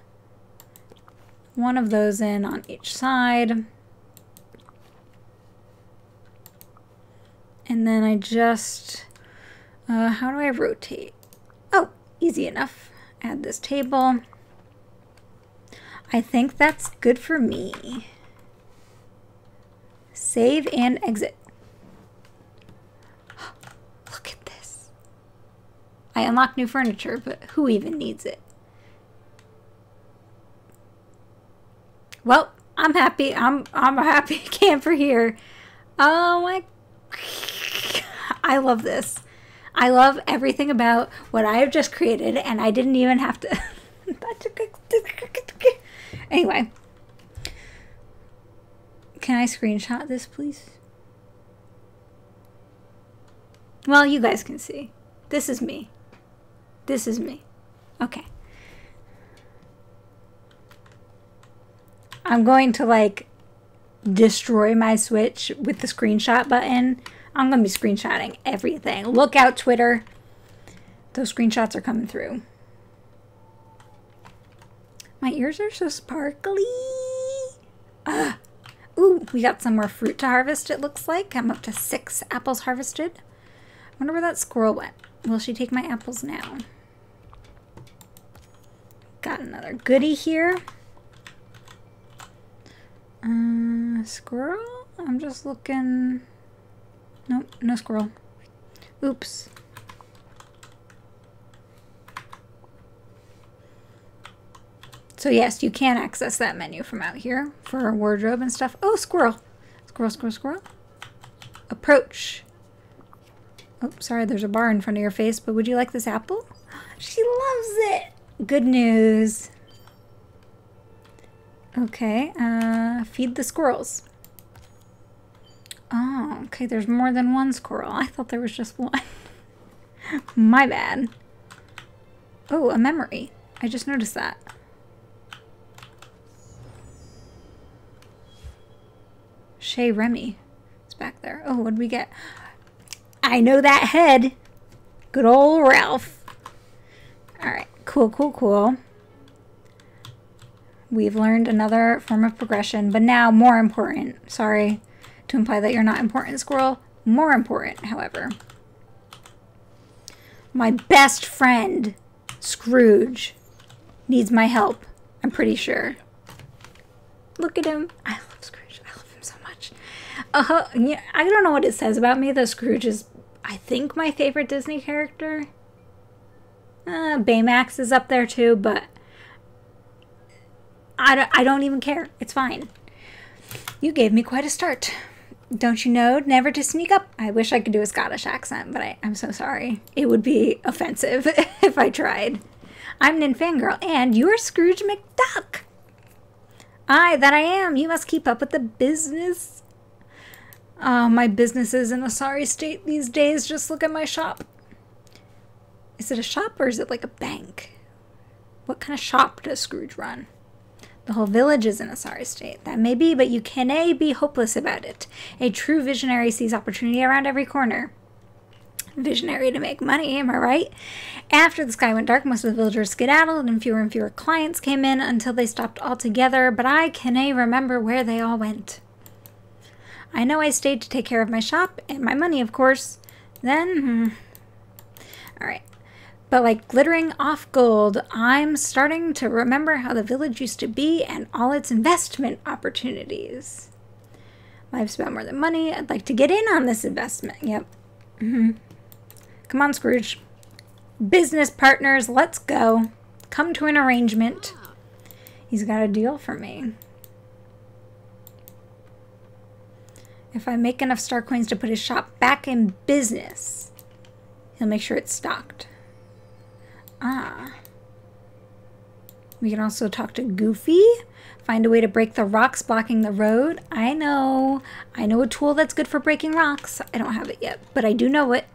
one of those in on each side. And then I just, how do I rotate? Oh, easy enough. Add this table. I think that's good for me. Save and exit. Look at this. I unlocked new furniture, but who even needs it? Well, I'm happy. I'm a happy camper here. Oh my, I love this. I love everything about what I have just created, and I didn't even have to. Anyway. Can I screenshot this, please? Well, you guys can see. This is me. This is me. Okay. I'm going to, like, destroy my Switch with the screenshot button. I'm going to be screenshotting everything. Look out, Twitter. Those screenshots are coming through. My ears are so sparkly. Ah. Ooh, we got some more fruit to harvest, it looks like. I'm up to 6 apples harvested. I wonder where that squirrel went. Will she take my apples now? Got another goodie here. Squirrel? I'm just looking. Nope, no squirrel. Oops. So yes, you can access that menu from out here for a wardrobe and stuff. Oh, squirrel. Squirrel, squirrel, squirrel. Approach. Oh, sorry, there's a bar in front of your face, but would you like this apple? She loves it. Good news. Okay, feed the squirrels. Oh, okay, there's more than one squirrel. I thought there was just one. My bad. Oh, a memory. I just noticed that. Chez Remy is back there. Oh, what did we get? I know that head. Good old Ralph. Alright, cool, cool, cool. We've learned another form of progression, but now more important. Sorry to imply that you're not important, squirrel. More important, however. My best friend, Scrooge, needs my help. I'm pretty sure. Look at him. I love Scrooge. I love him so much. Yeah, I don't know what it says about me that Scrooge is, I think, my favorite Disney character. Baymax is up there too, but I don't even care. It's fine. You gave me quite a start. Don't you know never to sneak up? I wish I could do a Scottish accent, but I'm so sorry. It would be offensive if I tried. I'm NintendoFanGirl, and you're Scrooge McDuck. Aye, that I am. You must keep up with the business. My business is in a sorry state these days. Just look at my shop. Is it a shop or is it like a bank? What kind of shop does Scrooge run? The whole village is in a sorry state. That may be, but you cannae be hopeless about it. A true visionary sees opportunity around every corner. Visionary to make money, am I right? After the sky went dark, most of the villagers skedaddled and fewer clients came in until they stopped altogether, but I cannae remember where they all went. I know I stayed to take care of my shop and my money, of course. Then, Alright. But like glittering off gold, I'm starting to remember how the village used to be and all its investment opportunities. Life's about more than money. I'd like to get in on this investment. Yep. Come on, Scrooge. Business partners, let's go. Come to an arrangement. He's got a deal for me. If I make enough star coins to put his shop back in business, he'll make sure it's stocked. We can also talk to Goofy. Find a way to break the rocks blocking the road. I know a tool that's good for breaking rocks. I don't have it yet, but I do know it.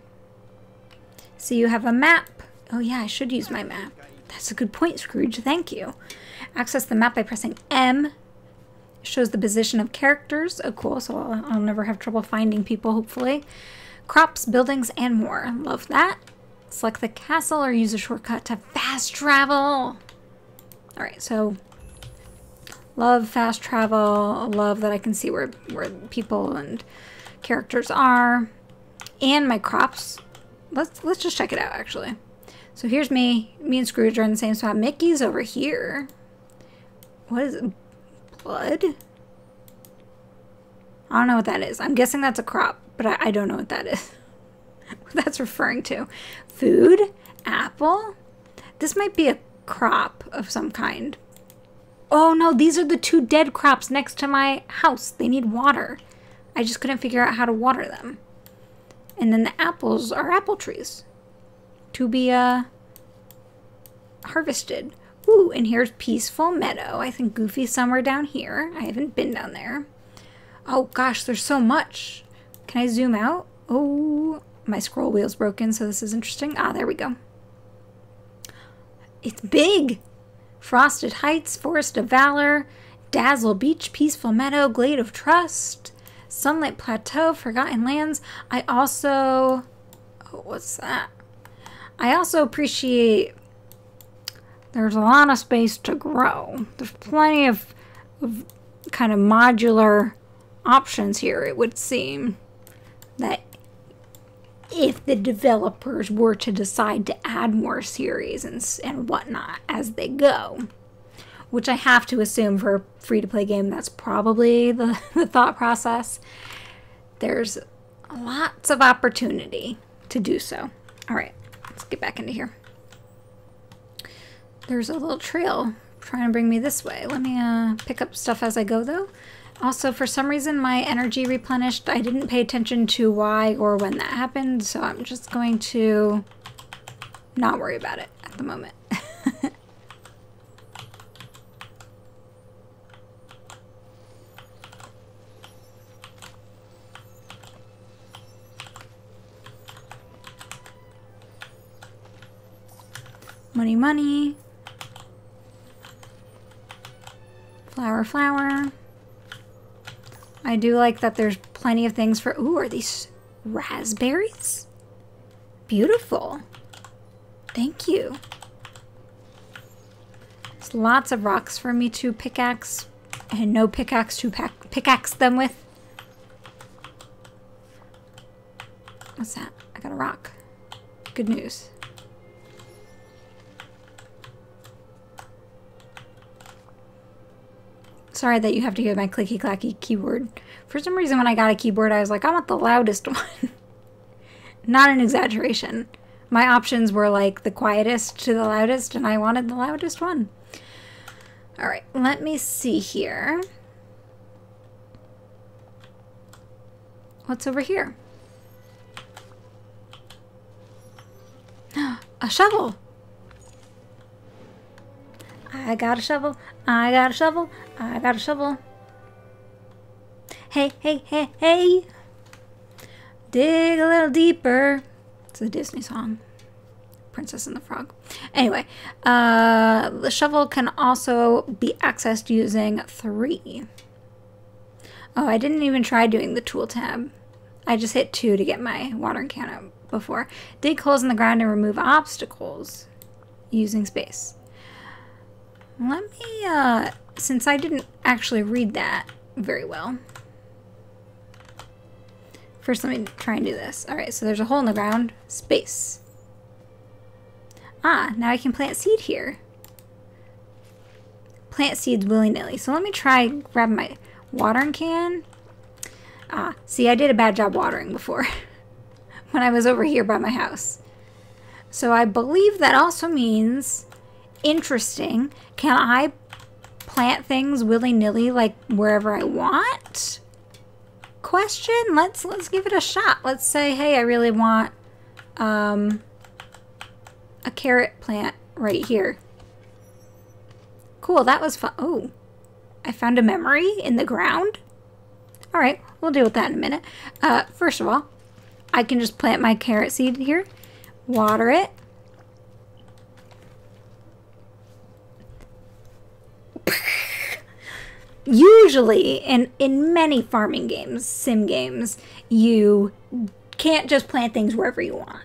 So you have a map. Oh yeah, I should use my map. That's a good point, Scrooge. Thank you. Access the map by pressing M. It shows the position of characters. Oh, cool. So I'll never have trouble finding people, hopefully. Crops, buildings, and more. Love that. Select the castle or use a shortcut to fast travel. Alright, so love fast travel. Love that I can see where people and characters are. And my crops. Let's just check it out, actually. So here's me. Me and Scrooge are in the same spot. Mickey's over here. What is it? Blood? I don't know what that is. I'm guessing that's a crop, but I don't know what that is. What that's referring to. Food? Apple? This might be a crop of some kind. Oh no, these are the two dead crops next to my house. They need water. I just couldn't figure out how to water them. And then the apples are apple trees to be harvested. Ooh, and here's Peaceful Meadow. I think Goofy's somewhere down here. I haven't been down there. Oh gosh, there's so much. Can I zoom out? Oh, my scroll wheel's broken, so this is interesting. Ah, there we go. It's big. Frosted Heights, Forest of Valor, Dazzle Beach, Peaceful Meadow, Glade of Trust, Sunlit Plateau, Forgotten Lands. I also... Oh, what's that? I also appreciate there's a lot of space to grow. There's plenty of kind of modular options here, it would seem. That if the developers were to decide to add more series and whatnot as they go, which I have to assume for a free-to-play game, that's probably the thought process. There's lots of opportunity to do so. All right, let's get back into here. There's a little trail trying to bring me this way. Let me pick up stuff as I go, though. Also, for some reason, my energy replenished. I didn't pay attention to why or when that happened, so I'm just going to not worry about it at the moment. Money, money. Flower, flower. I do like that there's plenty of things for... Ooh, are these raspberries? Beautiful. Thank you. There's lots of rocks for me to pickaxe and no pickaxe to pickaxe them with. What's that? I got a rock. Good news. Sorry that you have to hear my clicky-clacky keyboard. For some reason, when I got a keyboard, I was like, I want the loudest one. Not an exaggeration. My options were like the quietest to the loudest, and I wanted the loudest one. All right, let me see here. What's over here? A shovel. I got a shovel. I got a shovel. I got a shovel. Hey, hey, hey, hey. Dig a little deeper. It's a Disney song. Princess and the Frog. Anyway, the shovel can also be accessed using 3. Oh, I didn't even try doing the tool tab. I just hit 2 to get my watering can out before. Dig holes in the ground and remove obstacles using space. Let me, since I didn't actually read that very well. First, let me try and do this. All right, so there's a hole in the ground. Space. Ah, now I can plant seed here. Plant seeds willy-nilly. So let me try grab my watering can. Ah, see, I did a bad job watering before when I was over here by my house. So I believe that also means, interesting, can I plant things willy-nilly like wherever I want? Question, let's give it a shot. Let's say, hey, I really want a carrot plant right here. Cool, that was fun. Oh, I found a memory in the ground. All right, we'll deal with that in a minute. First of all, I can just plant my carrot seed here, water it. Usually, in many farming games, sim games, you can't just plant things wherever you want.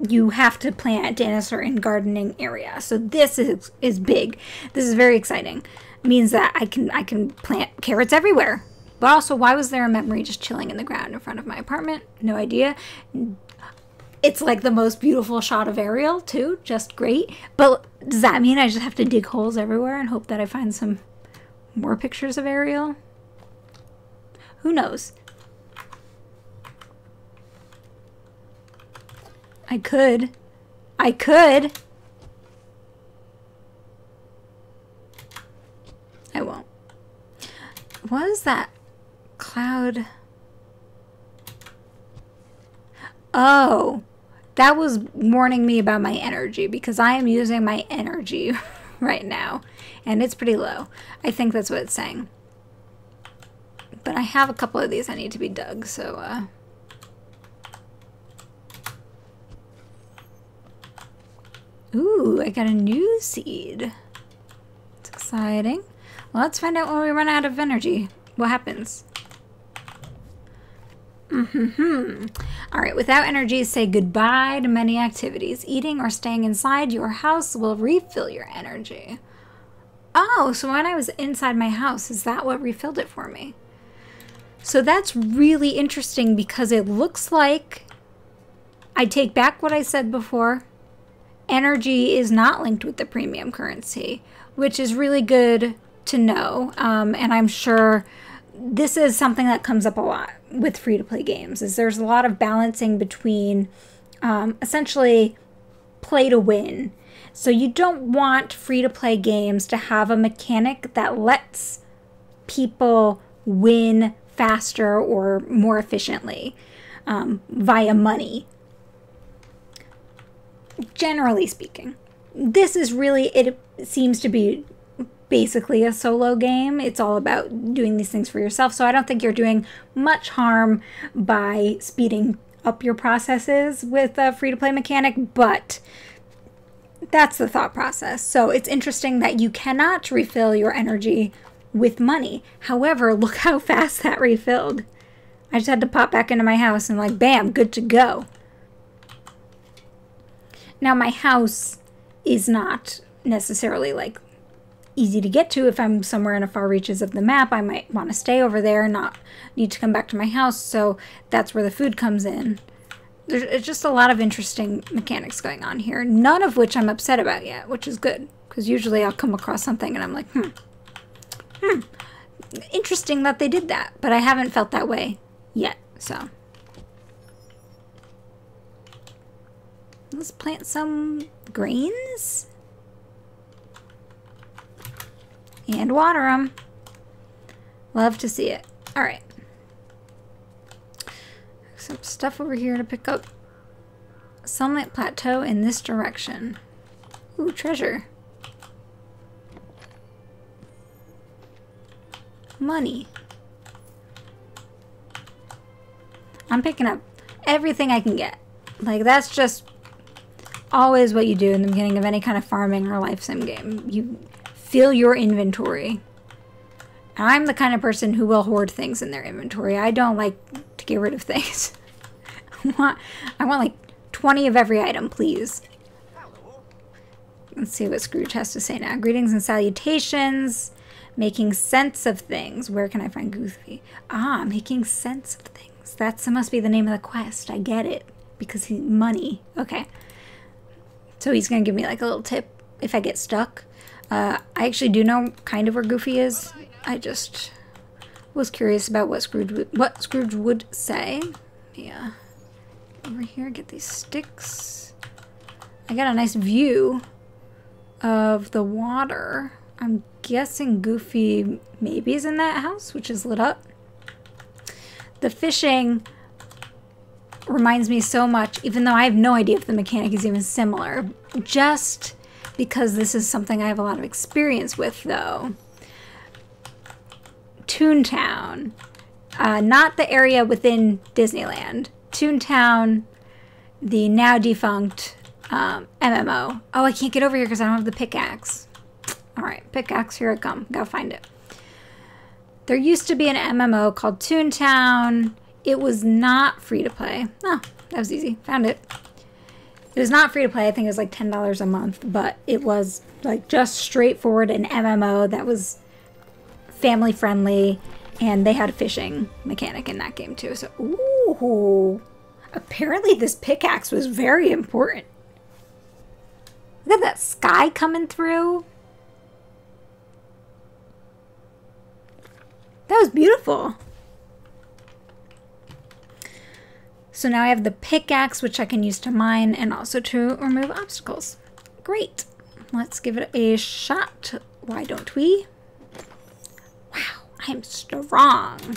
You have to plant in a certain gardening area. So this is big. This is very exciting. It means that I can plant carrots everywhere. But also, why was there a memory just chilling in the ground in front of my apartment? No idea. It's like the most beautiful shot of Ariel, too. Just great. But does that mean I just have to dig holes everywhere and hope that I find some more pictures of Ariel? Who knows? I could. I won't. What is that cloud? Oh, that was warning me about my energy because I am using my energy right now and it's pretty low. I think that's what it's saying. But I have a couple of these that need to be dug, so ooh, I got a new seed. It's exciting. Well, let's find out when we run out of energy. What happens? All right, without energy, say goodbye to many activities. Eating or staying inside your house will refill your energy. Oh, so when I was inside my house, is that what refilled it for me? So that's really interesting because it looks like I take back what I said before. Energy is not linked with the premium currency, which is really good to know. And I'm sure this is something that comes up a lot with free-to-play games, is there's a lot of balancing between essentially play to win. So you don't want free-to-play games to have a mechanic that lets people win faster or more efficiently via money. Generally speaking, this is really, it seems to be basically a solo game. It's all about doing these things for yourself. So I don't think you're doing much harm by speeding up your processes with a free-to-play mechanic, but that's the thought process. So it's interesting that you cannot refill your energy with money. However, look how fast that refilled. I just had to pop back into my house and like, bam, good to go. Now my house is not necessarily like easy to get to. If I'm somewhere in the far reaches of the map, I might want to stay over there and not need to come back to my house. So that's where the food comes in. There's just a lot of interesting mechanics going on here, none of which I'm upset about yet, which is good, because usually I'll come across something and I'm like, interesting that they did that, but I haven't felt that way yet. So let's plant some grains and water them. Love to see it. All right. Some stuff over here to pick up. Sunlight Plateau in this direction. Ooh, treasure. Money. I'm picking up everything I can get. Like, that's just always what you do in the beginning of any kind of farming or life sim game. You fill your inventory. I'm the kind of person who will hoard things in their inventory. I don't like to get rid of things. I want like 20 of every item, please. Let's see what Scrooge has to say now. Greetings and salutations. Making sense of things. Where can I find Goofy? Ah, making sense of things. That must be the name of the quest. I get it. Because money. Okay. So he's going to give me like a little tip if I get stuck. I actually do know kind of where Goofy is. I just was curious about what Scrooge would say. Yeah. Over here, get these sticks. I got a nice view of the water. I'm guessing Goofy maybe is in that house, which is lit up. The fishing reminds me so much, even though I have no idea if the mechanic is even similar, just because this is something I have a lot of experience with, though. Toontown. Not the area within Disneyland. Toontown, the now defunct MMO. Oh, I can't get over here because I don't have the pickaxe. Alright, pickaxe, here I come. Gotta find it. There used to be an MMO called Toontown. It was not free to play. Oh, that was easy. Found it. It was not free to play. I think it was like $10 a month, but it was like just straightforward an MMO that was family friendly, and they had a fishing mechanic in that game too. So, ooh, apparently this pickaxe was very important. Look at that sky coming through. That was beautiful. So now I have the pickaxe, which I can use to mine and also to remove obstacles. Great. Let's give it a shot. Why don't we? Wow, I'm strong.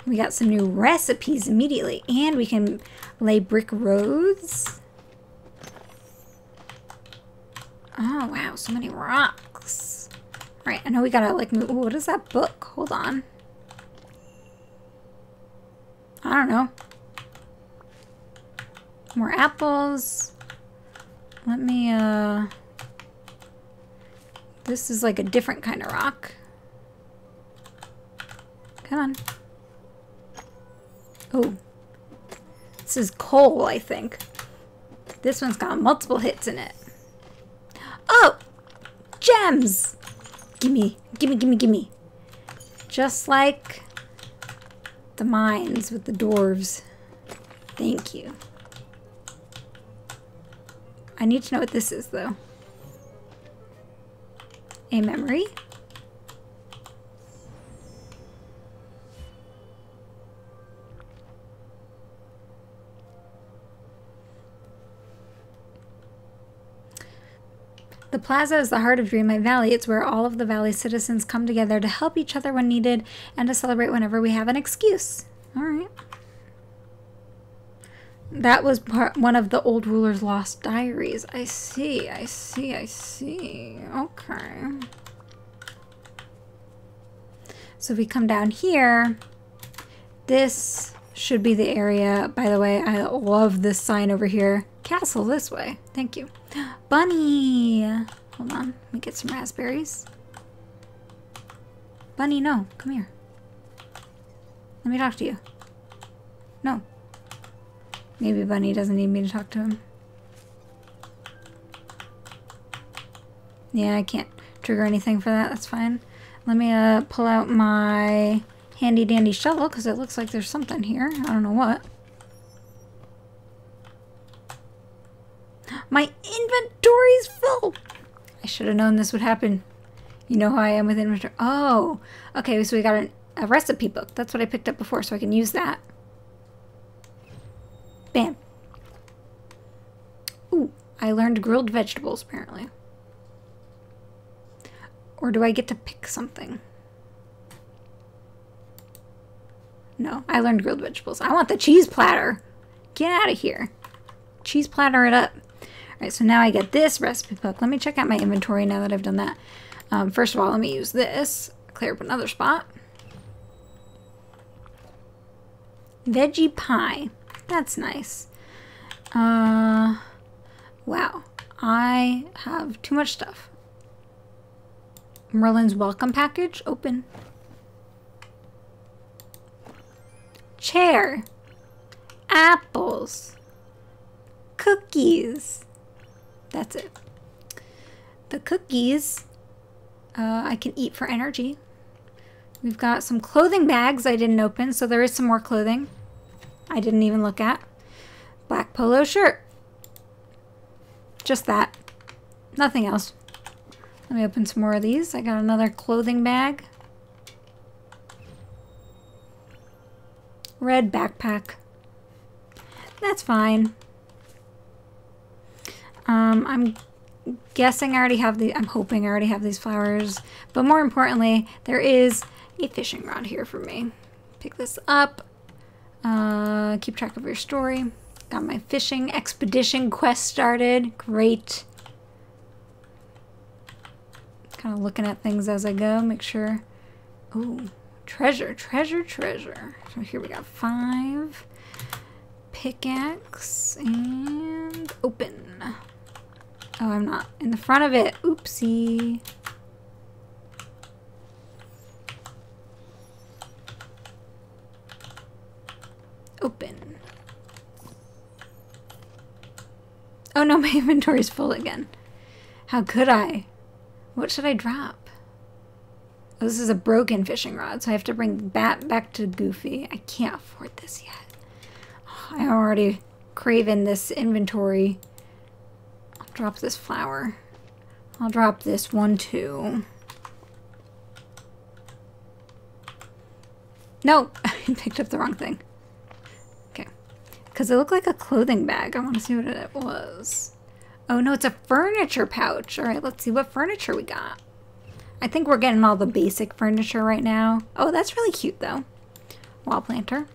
We got some new recipes immediately, and we can lay brick roads. Oh, wow, so many rocks. All right, I know we gotta like move. Ooh, what is that book? Hold on. I don't know. More apples. Let me, this is like a different kind of rock. Come on. Oh. This is coal, I think. This one's got multiple hits in it. Oh! Gems! Gimme, gimme, gimme, gimme. Just like the mines with the dwarves. Thank you. I need to know what this is, though. A memory. The plaza is the heart of Dreamlight Valley. It's where all of the valley's citizens come together to help each other when needed and to celebrate whenever we have an excuse. All right. That was one of the old ruler's lost diaries. I see, I see, I see. Okay. So if we come down here, this should be the area. By the way, I love this sign over here. Castle this way. Thank you. Bunny! Hold on. Let me get some raspberries. Bunny, no. Come here. Let me talk to you. No. Maybe Bunny doesn't need me to talk to him. Yeah, I can't trigger anything for that. That's fine. Let me pull out my handy dandy shovel because it looks like there's something here. I don't know what. My inventory's full. I should have known this would happen. You know how I am with inventory. Oh, okay. So we got a recipe book. That's what I picked up before, so I can use that. Bam. Ooh, I learned grilled vegetables, apparently. Or do I get to pick something? No, I learned grilled vegetables. I want the cheese platter. Get out of here. Cheese platter it up. Alright, so now I get this recipe book. Let me check out my inventory now that I've done that. First of all, let me use this. Clear up another spot. Veggie pie. That's nice. Wow. I have too much stuff. Merlin's welcome package. Open. Chair. Apples. Cookies. That's it. The cookies I can eat for energy. We've got some clothing bags I didn't open, so there is some more clothing I didn't even look at. Black polo shirt. Just that. Nothing else. Let me open some more of these. I got another clothing bag. Red backpack. That's fine. I'm guessing I already have the, I'm hoping I already have these flowers. But more importantly, there is a fishing rod here for me. Pick this up. Keep track of your story. Got my fishing expedition quest started. Great. Kind of looking at things as I go. Make sure. Ooh, treasure, treasure, treasure. So here we got 5. Pickaxe and open. Oh, I'm not in the front of it. Oopsie. Open. Oh no, my inventory's full again. How could I? What should I drop? Oh, this is a broken fishing rod, so I have to bring that back to Goofy. I can't afford this yet. Oh, I'm already craving this inventory. I'll drop this flower. I'll drop this one too. No, I picked up the wrong thing. Okay. Because it looked like a clothing bag. I want to see what it was. Oh no, it's a furniture pouch. All right, let's see what furniture we got. I think we're getting all the basic furniture right now. Oh, that's really cute though. Wall planter.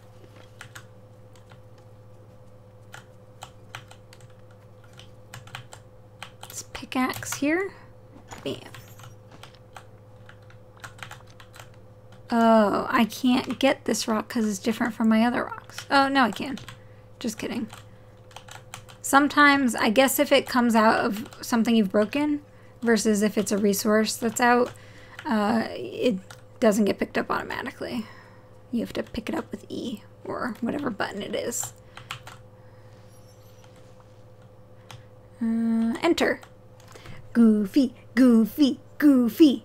This pickaxe here. Bam. Oh, I can't get this rock because it's different from my other rocks. Oh, no, I can. Just kidding. Sometimes, I guess if it comes out of something you've broken versus if it's a resource that's out, it doesn't get picked up automatically. You have to pick it up with E or whatever button it is. Enter. Goofy, Goofy, Goofy.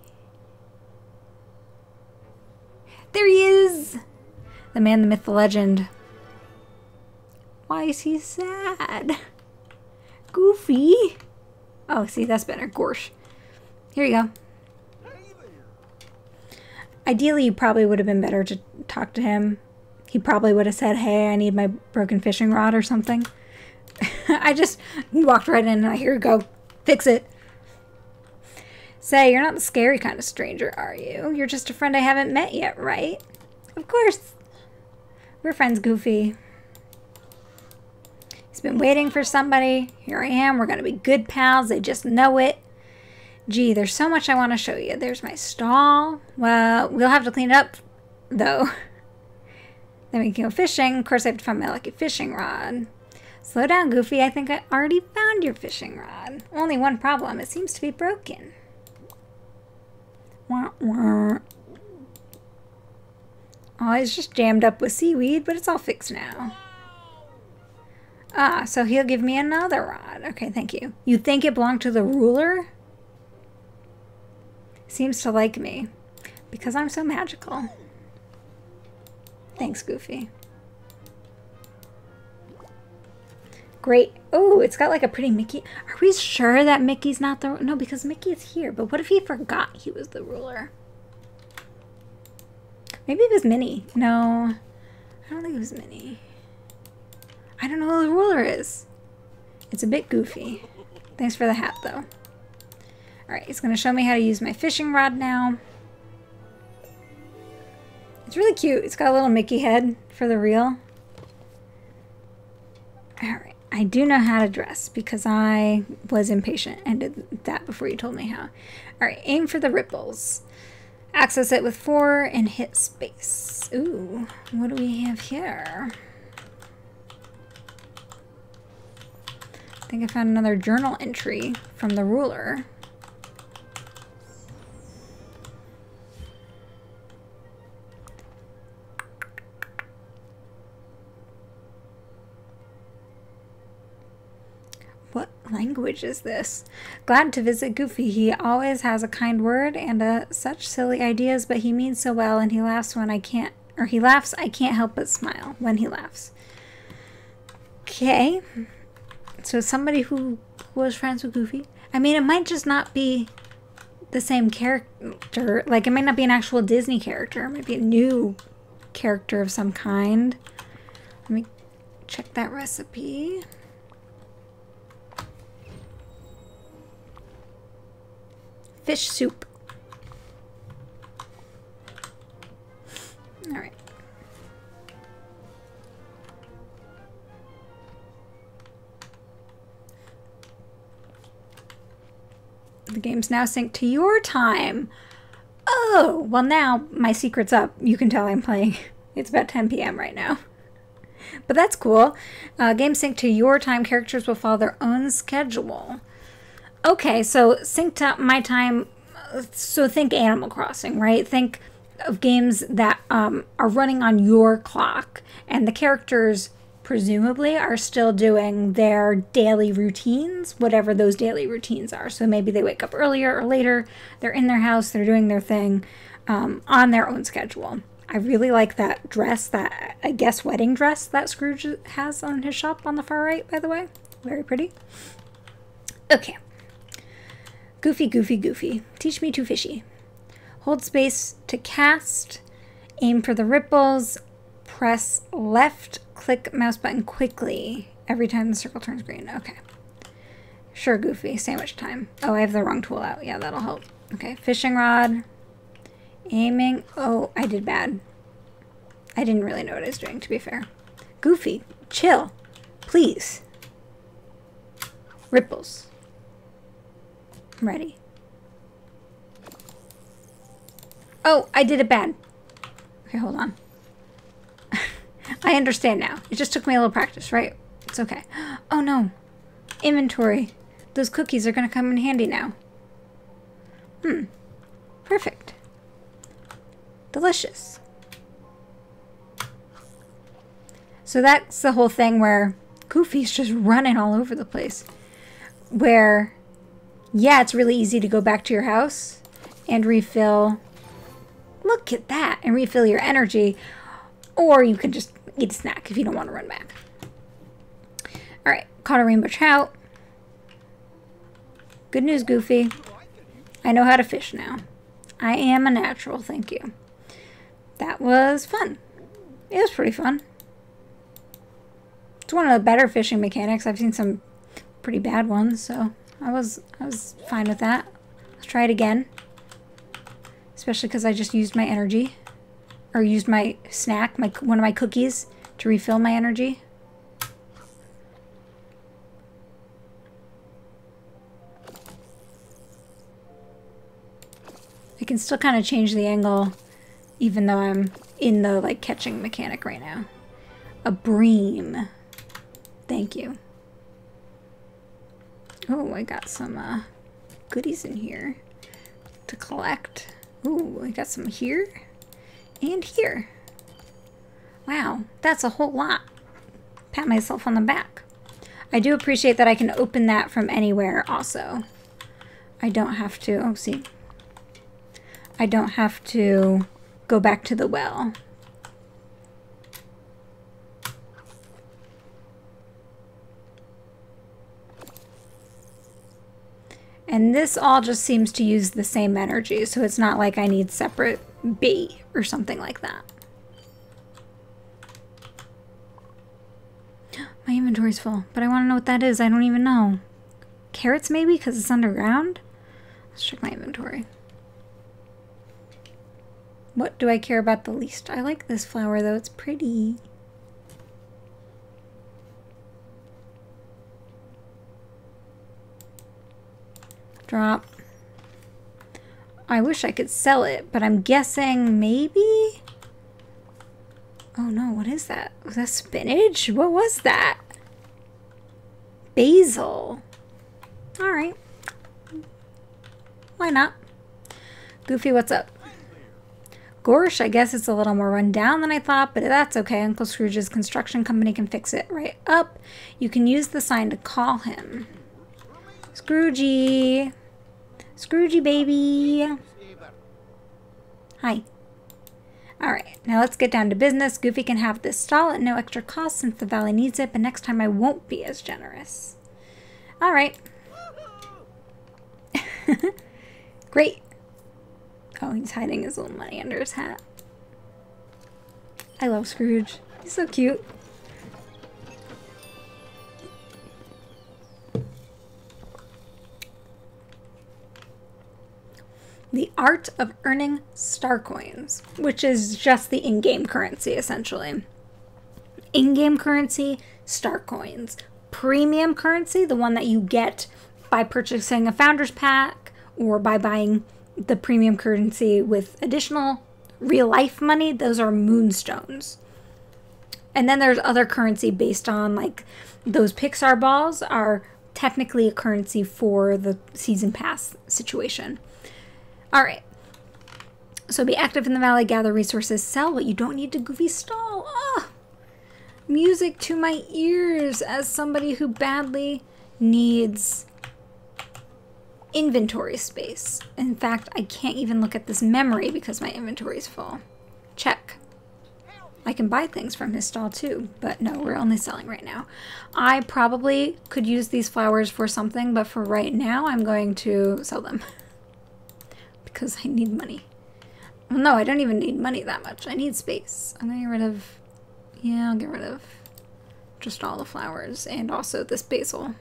There he is! The man, the myth, the legend. Why is he sad? Goofy. Oh, see, that's better. Gorsh. Here you go. Ideally, you probably would have been better to talk to him. He probably would have said, hey, I need my broken fishing rod or something. I just walked right in and here you go. Fix it. Say, you're not the scary kind of stranger, are you? You're just a friend I haven't met yet, right? Of course. We're friends, Goofy. He's been waiting for somebody. Here I am. We're going to be good pals. They just know it. Gee, there's so much I want to show you. There's my stall. Well, we'll have to clean it up, though. Then we can go fishing. Of course, I have to find my lucky fishing rod. Slow down, Goofy. I think I already found your fishing rod. Only one problem. It seems to be broken. Wah, wah. Oh, it's just jammed up with seaweed, but it's all fixed now. Ah, so he'll give me another rod. Okay, thank you. You think it belonged to the ruler? Seems to like me. Because I'm so magical. Thanks, Goofy. Great. Oh, it's got like a pretty Mickey. Are we sure that Mickey's not the... No, because Mickey is here. But what if he forgot he was the ruler? Maybe it was Minnie. No, I don't think it was Minnie. I don't know who the ruler is. It's a bit goofy. Thanks for the hat, though. Alright, he's going to show me how to use my fishing rod now. It's really cute. It's got a little Mickey head for the reel. Alright. I do know how to dress because I was impatient and did that before you told me how. Alright, aim for the ripples. Access it with 4 and hit space. Ooh, what do we have here? I think I found another journal entry from the ruler. What language is this? Glad to visit Goofy. He always has a kind word and such silly ideas, but he means so well, and he laughs when I can't, or he laughs, I can't help but smile when he laughs. Okay. So somebody who was friends with Goofy. I mean, it might just not be the same character. Like, it might not be an actual Disney character. It might be a new character of some kind. Let me check that recipe. Fish soup. All right. The game's now synced to your time. Oh, well now my secret's up. You can tell I'm playing. It's about 10 p.m. right now. But that's cool. Game synced to your time. Characters will follow their own schedule. Okay, so synced up my time. So think Animal Crossing, right? Think of games that are running on your clock, and the characters presumably are still doing their daily routines, whatever those daily routines are. So maybe they wake up earlier or later, they're in their house, they're doing their thing on their own schedule. I really like that dress, that, I guess, wedding dress that Scrooge has on his shop on the far right, by the way. Very pretty. Okay. Goofy, Goofy, Goofy. Teach me to fishy. Hold space to cast. Aim for the ripples. Press left. Click mouse button quickly every time the circle turns green. Okay. Sure, Goofy. Sandwich time. Oh, I have the wrong tool out. Yeah, that'll help. Okay. Fishing rod. Aiming. Oh, I did bad. I didn't really know what I was doing, to be fair. Goofy, chill. Please. Ripples. I'm ready. Oh, I did it bad. Okay, hold on. I understand now. It just took me a little practice, right? It's okay. Oh no. Inventory. Those cookies are going to come in handy now. Perfect. Delicious. So that's the whole thing where Goofy's just running all over the place. Where, yeah, it's really easy to go back to your house and refill. Look at that. And refill your energy. Or you can just eat a snack if you don't want to run back. Alright, caught a rainbow trout. Good news, Goofy. I know how to fish now. I am a natural, thank you. That was fun. It was pretty fun. It's one of the better fishing mechanics. I've seen some pretty bad ones, so I was fine with that. Let's try it again. Especially because I just used my energy. Or used my snack, one of my cookies, to refill my energy. I can still kind of change the angle, even though I'm in the like catching mechanic right now. A bream. Thank you. Oh, I got some goodies in here to collect. Ooh, I got some here. And here. Wow, that's a whole lot. Pat myself on the back. I do appreciate that I can open that from anywhere also. I don't have to, oh see. I don't have to go back to the well. And this all just seems to use the same energy, so it's not like I need separate bait or something like that. My inventory's full, but I want to know what that is. I don't even know. Carrots maybe, because it's underground? Let's check my inventory. What do I care about the least? I like this flower though, it's pretty. Drop. I wish I could sell it, but I'm guessing maybe? Oh no, what is that? Was that spinach? What was that? basil. All right. Why not? Goofy, what's up? Gorsh, I guess it's a little more run down than I thought, but that's okay. Uncle Scrooge's construction company can fix it right up. You can use the sign to call him. Scroogey. Scroogey, baby. Hi. Alright, now let's get down to business. Goofy can have this stall at no extra cost since the valley needs it, but next time I won't be as generous. Alright. Great. Oh, he's hiding his little money under his hat. I love Scrooge. He's so cute. The art of earning star coins, which is just the in-game currency, essentially. In-game currency, star coins. Premium currency, the one that you get by purchasing a founder's pack or by buying the premium currency with additional real-life money, those are moonstones. And then there's other currency based on, like, those Pixar balls are technically a currency for the season pass situation. Alright, so be active in the valley, gather resources, sell what you don't need to Goofy stall. Ah, music to my ears as somebody who badly needs inventory space. In fact, I can't even look at this memory because my inventory is full. Check. I can buy things from his stall too, but no, we're only selling right now. I probably could use these flowers for something, but for right now, I'm going to sell them. Because I need money. Well, no, I don't even need money that much. I need space. I'm gonna get rid of... Yeah, I'll get rid of just all the flowers and also this basil,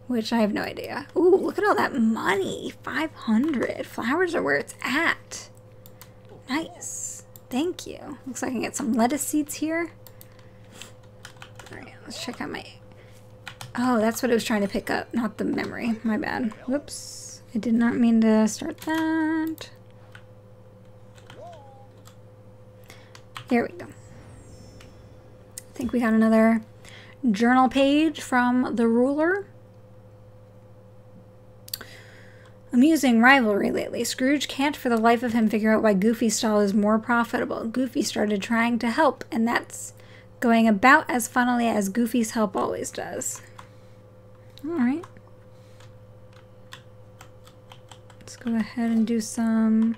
which I have no idea. Ooh, look at all that money. 500. Flowers are where it's at. Nice. Thank you. Looks like I can get some lettuce seeds here. Alright, let's check out my... Oh, that's what I was trying to pick up, not the memory. My bad. Whoops. I did not mean to start that. Here we go. I think we got another journal page from the ruler. Amusing rivalry lately. Scrooge can't for the life of him figure out why Goofy's stall is more profitable. Goofy started trying to help, and that's going about as funnily as Goofy's help always does. Alright. Let's go ahead and do some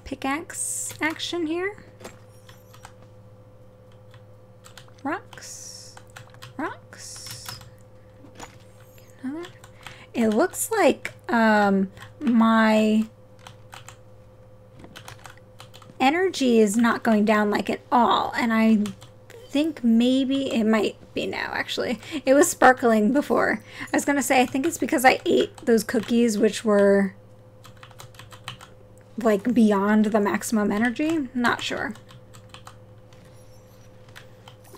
pickaxe action here. Rocks. Rocks. Another. It looks like my energy is not going down like at all, and I think maybe it might be now, actually. It was sparkling before. I was gonna say, I think it's because I ate those cookies which were like beyond the maximum energy. Not sure.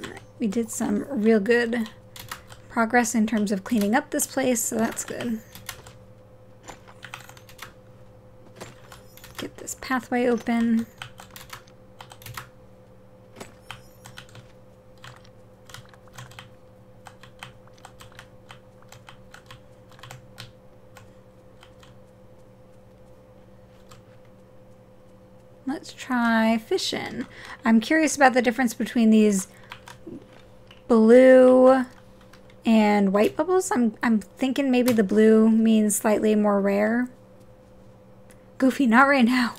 Alright, we did some real good progress in terms of cleaning up this place, so that's good. Get this pathway open. Let's try fishing. I'm curious about the difference between these blue and white bubbles. I'm thinking maybe the blue means slightly more rare. Goofy, not right now.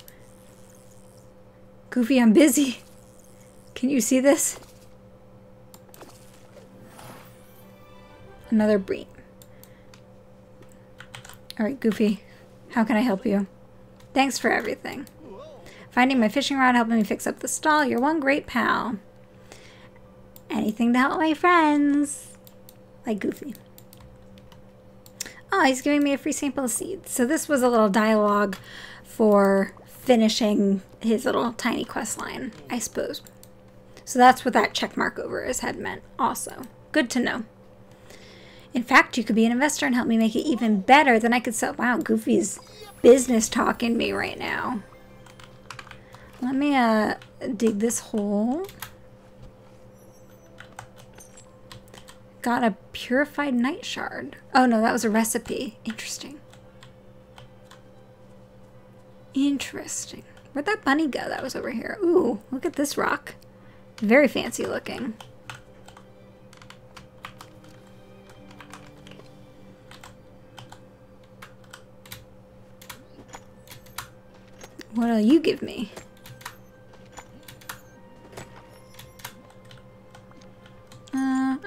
Goofy, I'm busy. Can you see this? Another bream. Alright, Goofy. How can I help you? Thanks for everything. Finding my fishing rod, helping me fix up the stall. You're one great pal. Anything to help my friends. Like Goofy. Oh, he's giving me a free sample of seeds. So this was a little dialogue for finishing his little tiny quest line, I suppose. So that's what that check mark over his head meant also. Good to know. In fact, you could be an investor and help me make it even better than I could sell. Wow, Goofy's business talking me right now. Let me dig this hole. Got a purified night shard. Oh no, that was a recipe. Interesting. Interesting. Where'd that bunny go? That was over here. Ooh, look at this rock. Very fancy looking. What'll you give me?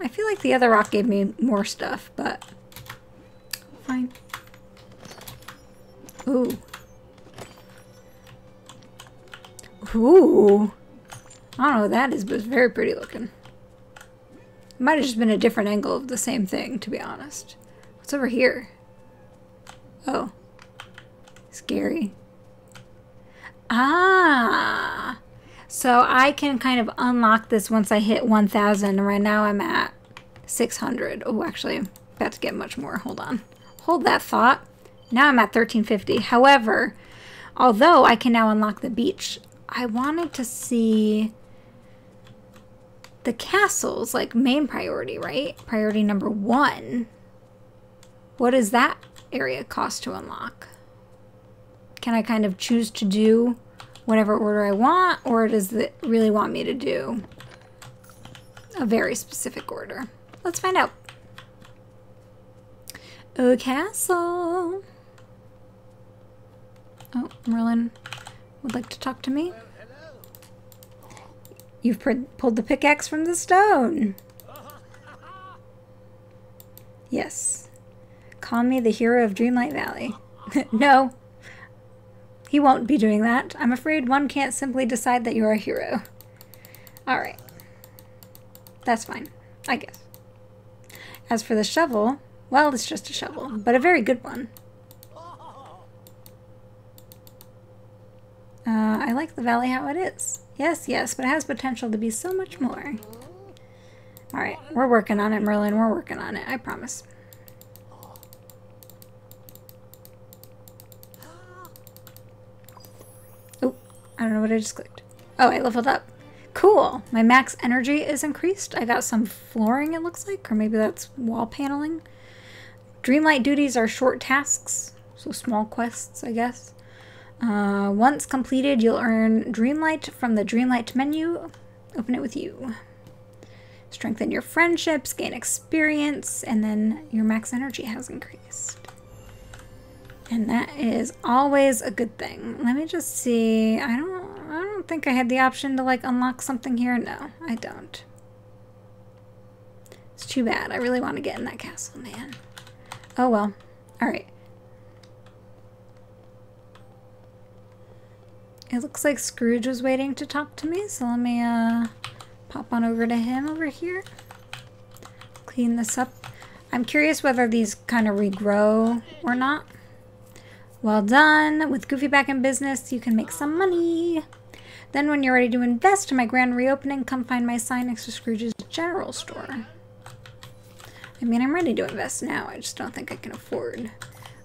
I feel like the other rock gave me more stuff, but fine. Ooh. Ooh. I don't know what that is, but it's very pretty looking. It might have just been a different angle of the same thing, to be honest. What's over here? Oh. Scary. Ah. So I can kind of unlock this once I hit 1,000. And right now I'm at 600. Oh, actually, I'm about to get much more. Hold on. Hold that thought. Now I'm at 1350. However, although I can now unlock the beach, I wanted to see the castles, like main priority, right? Priority number 1. What does that area cost to unlock? Can I kind of choose to do whatever order I want, or does it really want me to do a very specific order? Let's find out. Oh, castle. Oh, Merlin would like to talk to me. You've pulled the pickaxe from the stone. Yes. Call me the hero of Dreamlight Valley. No. He won't be doing that. I'm afraid one can't simply decide that you're a hero. Alright. That's fine, I guess. As for the shovel, well, it's just a shovel, but a very good one. I like the valley how it is. Yes, yes, but it has potential to be so much more. Alright, we're working on it, Merlin. We're working on it, I promise. I don't know what I just clicked. Oh, I leveled up. Cool. My max energy is increased. I got some flooring, it looks like. Or maybe that's wall paneling. Dreamlight duties are short tasks. So small quests, I guess. Once completed, you'll earn Dreamlight from the Dreamlight menu. Open it with you. Strengthen your friendships, gain experience, and then your max energy has increased. And that is always a good thing. Let me just see. I don't think I had the option to like unlock something here. No, I don't. It's too bad. I really want to get in that castle, man. Oh well. All right. It looks like Scrooge was waiting to talk to me, so let me pop on over to him over here. Clean this up. I'm curious whether these kind of regrow or not. Well done. With Goofy back in business, you can make some money. Then when you're ready to invest in my grand reopening, come find my sign next to Scrooge's general store. I mean, I'm ready to invest now. I just don't think I can afford.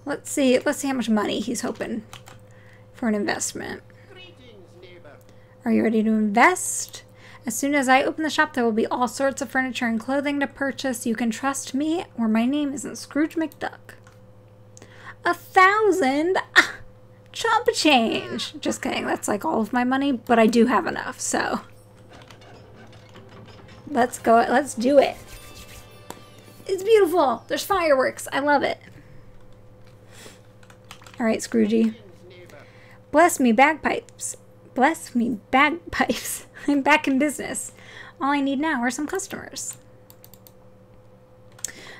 Let's see how much money he's hoping for an investment. Are you ready to invest? As soon as I open the shop, there will be all sorts of furniture and clothing to purchase. You can trust me, or my name isn't Scrooge McDuck. 1,000? Ah, chump change. Just kidding. That's like all of my money, but I do have enough, so let's go. Let's do it. It's beautiful. There's fireworks. I love it. All right, Scroogey. Bless me, bagpipes. Bless me, bagpipes. I'm back in business. All I need now are some customers.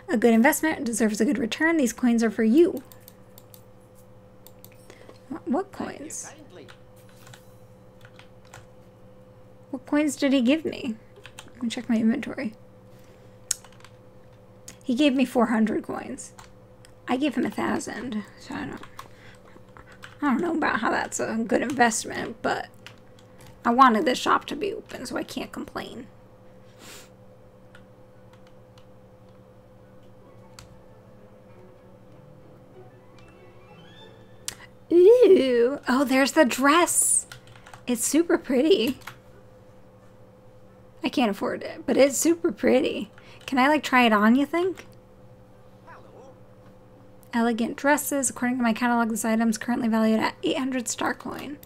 A good investment deserves a good return. These coins are for you. What coins? What coins did he give me? Let me check my inventory. He gave me 400 coins. I gave him 1,000. So I don't know about how that's a good investment, but I wanted this shop to be open, so I can't complain. Ooh. Oh, there's the dress. It's super pretty. I can't afford it, but it's super pretty. Can I like try it on, you think? Hello. Elegant dresses. According to my catalog, this item is currently valued at 800 star coin.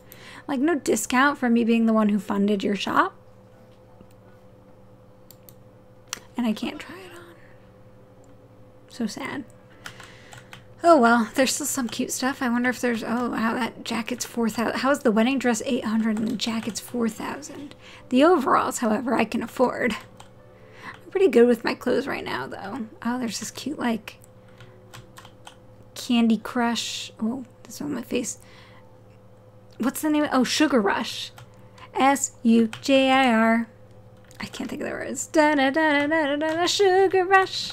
Like, no discount for me being the one who funded your shop. And I can't try it on. So sad. Oh well, there's still some cute stuff. I wonder if there's... Oh, wow, that jacket's 4,000. How is the wedding dress 800 and the jacket's 4,000? The overalls, however, I can afford. I'm pretty good with my clothes right now, though. Oh, there's this cute, like... Candy Crush. Oh, that's on my face. What's the name? Oh, Sugar Rush. S-U-G-I-R. I can't think of the words. Da-da-da-da-da-da-da, Sugar Rush.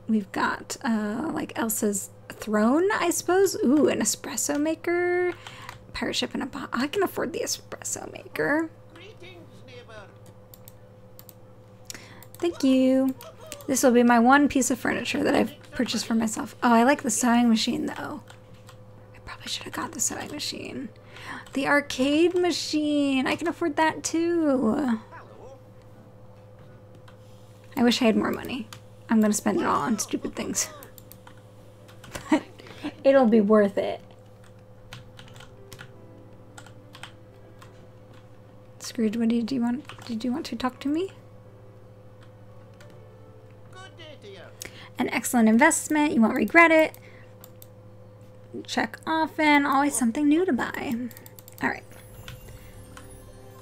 We've got, like, Elsa's throne, I suppose. Ooh, an espresso maker. Pirate ship and a bottle. I can afford the espresso maker. Greetings, neighbor. Thank you. This will be my one piece of furniture that I've purchased for myself. Oh, I like the sewing machine, though. I probably should have got the sewing machine. The arcade machine. I can afford that, too. Hello. I wish I had more money. I'm going to spend it all on stupid things. But it'll be worth it. Scrooge, what did you want? Did you want to talk to me? Good day to you. An excellent investment. You won't regret it. Check often. Always something new to buy. All right.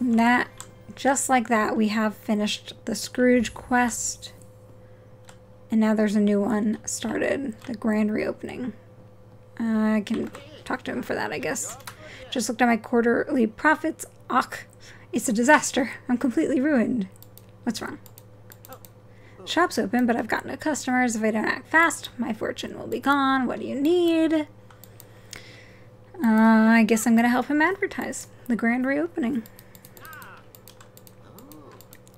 That, just like that, we have finished the Scrooge quest. And now there's a new one started. The grand reopening. I can talk to him for that, I guess. Just looked at my quarterly profits. Ach, it's a disaster. I'm completely ruined. What's wrong? Shop's open, but I've got no customers. If I don't act fast, my fortune will be gone. What do you need? I guess I'm going to help him advertise the grand reopening.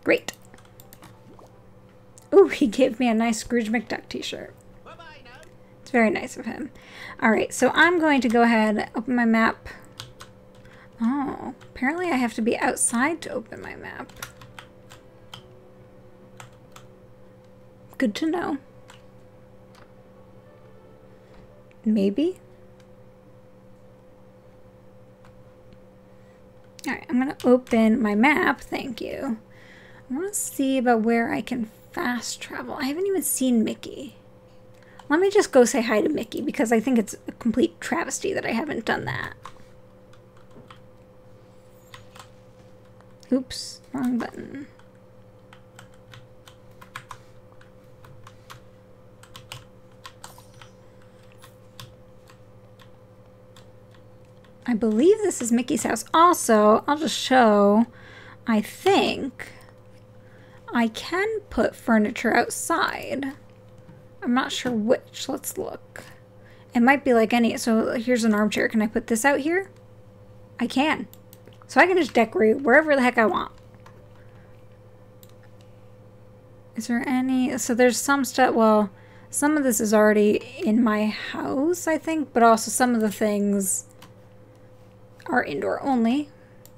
Great. Ooh, he gave me a nice Scrooge McDuck t-shirt. Bye-bye now. It's very nice of him. Alright, so I'm going to go ahead, open my map. Oh, apparently I have to be outside to open my map. Good to know. Maybe? Alright, I'm going to open my map. Thank you. I want to see about where I can fast travel. I haven't even seen Mickey. Let me just go say hi to Mickey because I think it's a complete travesty that I haven't done that. Oops, wrong button. I believe this is Mickey's house. Also, I'll just show, I think I can put furniture outside. I'm not sure which. Let's look. It might be like any, so here's an armchair. Can I put this out here? I can. So I can just decorate wherever the heck I want. Is there any, so there's some stuff, well, some of this is already in my house, I think, but also some of the things are indoor only.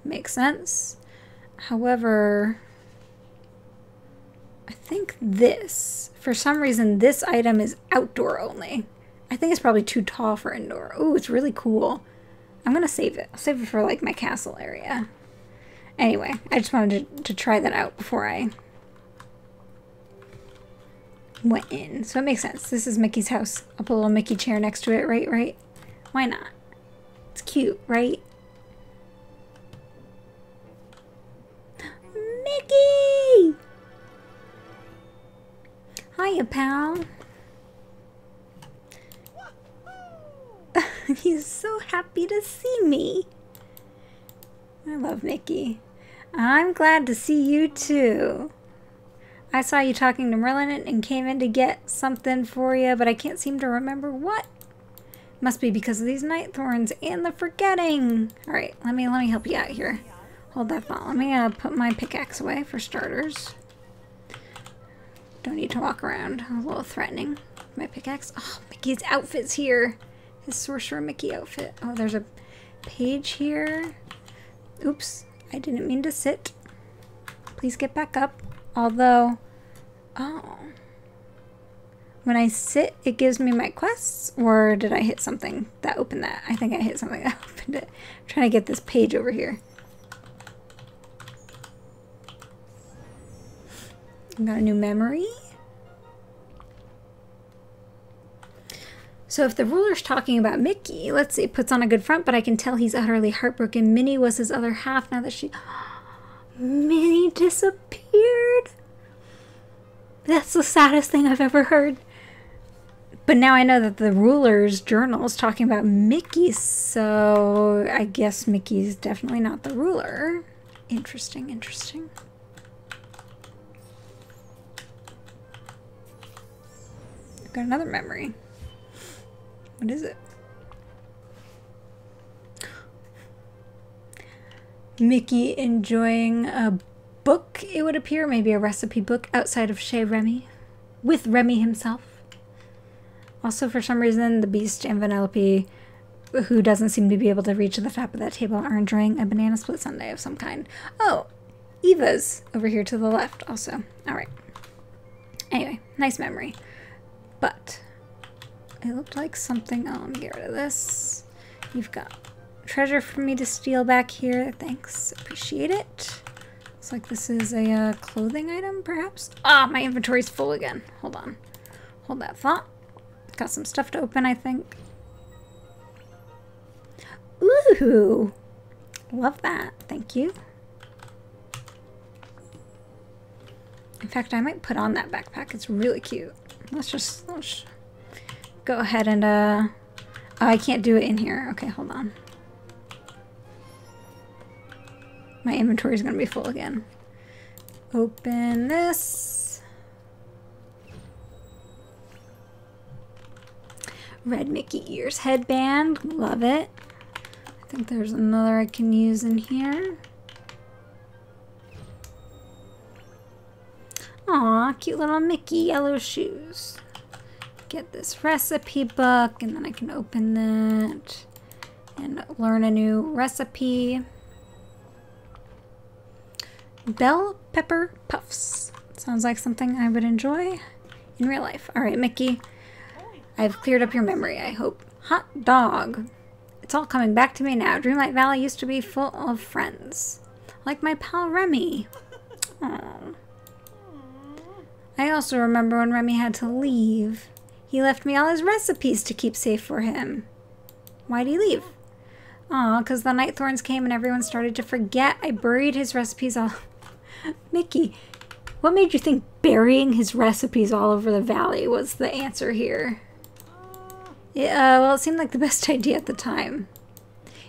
Makes sense. However, I think this, for some reason, this item is outdoor only. I think it's probably too tall for indoor. Ooh, it's really cool. I'm gonna save it. I'll save it for like my castle area. Anyway, I just wanted to try that out before I went in. So it makes sense. This is Mickey's house. I'll put a little Mickey chair next to it, right? Why not? It's cute, right? Mickey! Hiya, pal. He's so happy to see me. I love Mickey. I'm glad to see you too. I saw you talking to Merlin and came in to get something for you, but I can't seem to remember what. Must be because of these night thorns and the forgetting. All right, let me help you out here. Hold that thought. Let me put my pickaxe away for starters. Don't need to walk around. A little threatening. My pickaxe. Oh, Mickey's outfit's here. His Sorcerer Mickey outfit. Oh, there's a page here. Oops, I didn't mean to sit. Please get back up. Although, oh. When I sit, it gives me my quests? Or did I hit something that opened that? I think I hit something that opened it. I'm trying to get this page over here. I got a new memory. So if the ruler's talking about Mickey, let's see, puts on a good front, but I can tell he's utterly heartbroken. Minnie was his other half now that she... Minnie disappeared. That's the saddest thing I've ever heard. But now I know that the ruler's journal is talking about Mickey, so I guess Mickey's definitely not the ruler. Interesting, interesting. I've got another memory. What is it? Mickey enjoying a book, it would appear. Maybe a recipe book outside of Chez Remy. With Remy himself. Also, for some reason, the Beast and Vanellope, who doesn't seem to be able to reach the top of that table, are enjoying a banana split sundae of some kind. Oh, Eva's over here to the left also. Alright. Anyway, nice memory. But it looked like something... Oh, let me get rid of this. You've got treasure for me to steal back here. Thanks. Appreciate it. Looks like this is a clothing item, perhaps? Ah, my inventory's full again. Hold on. Hold that thought. Got some stuff to open, I think. Ooh! Love that. Thank you. In fact, I might put on that backpack. It's really cute. Let's go ahead and, oh, I can't do it in here. Okay, hold on. My inventory is going to be full again. Open this. Red Mickey ears headband. Love it. I think there's another I can use in here. Aw, cute little Mickey yellow shoes. Get this recipe book, and then I can open that and learn a new recipe. Bell pepper puffs. Sounds like something I would enjoy in real life. All right, Mickey. I've cleared up your memory, I hope. Hot dog. It's all coming back to me now. Dreamlight Valley used to be full of friends. Like my pal Remy. Aww. I also remember when Remy had to leave. He left me all his recipes to keep safe for him. Why'd he leave? Aw, because the night thorns came and everyone started to forget. I buried his recipes all... Mickey, what made you think burying his recipes all over the valley was the answer here? Yeah, well, it seemed like the best idea at the time.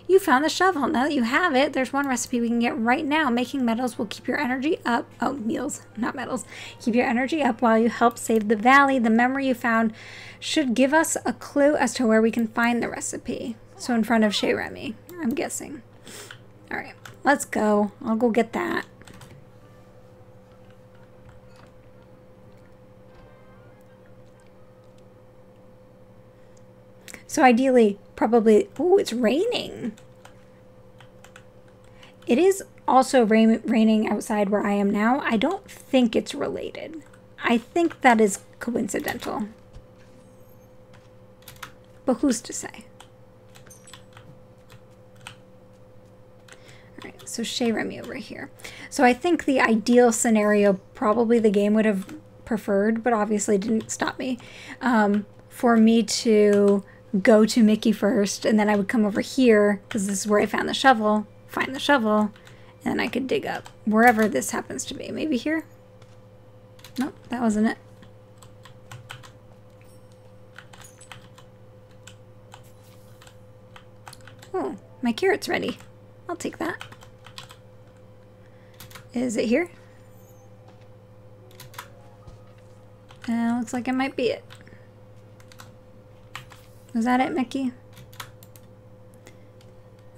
You found the shovel. Now that you have it, there's one recipe we can get right now. Making metals will keep your energy up. Oh, meals, not metals. Keep your energy up while you help save the valley. The memory you found should give us a clue as to where we can find the recipe. So in front of Chez Remy, I'm guessing. All right, let's go. I'll go get that. So ideally, probably... Oh, it's raining. It is also raining outside where I am now. I don't think it's related. I think that is coincidental. But who's to say? Alright, so Chez Remy over here. So I think the ideal scenario, probably the game would have preferred, but obviously didn't stop me, for me to... go to Mickey first, and then I would come over here, because this is where I found the shovel, find the shovel, and then I could dig up wherever this happens to be. Maybe here? Nope, that wasn't it. Oh, my carrot's ready. I'll take that. Is it here? Looks like it might be it. Was that it, Mickey?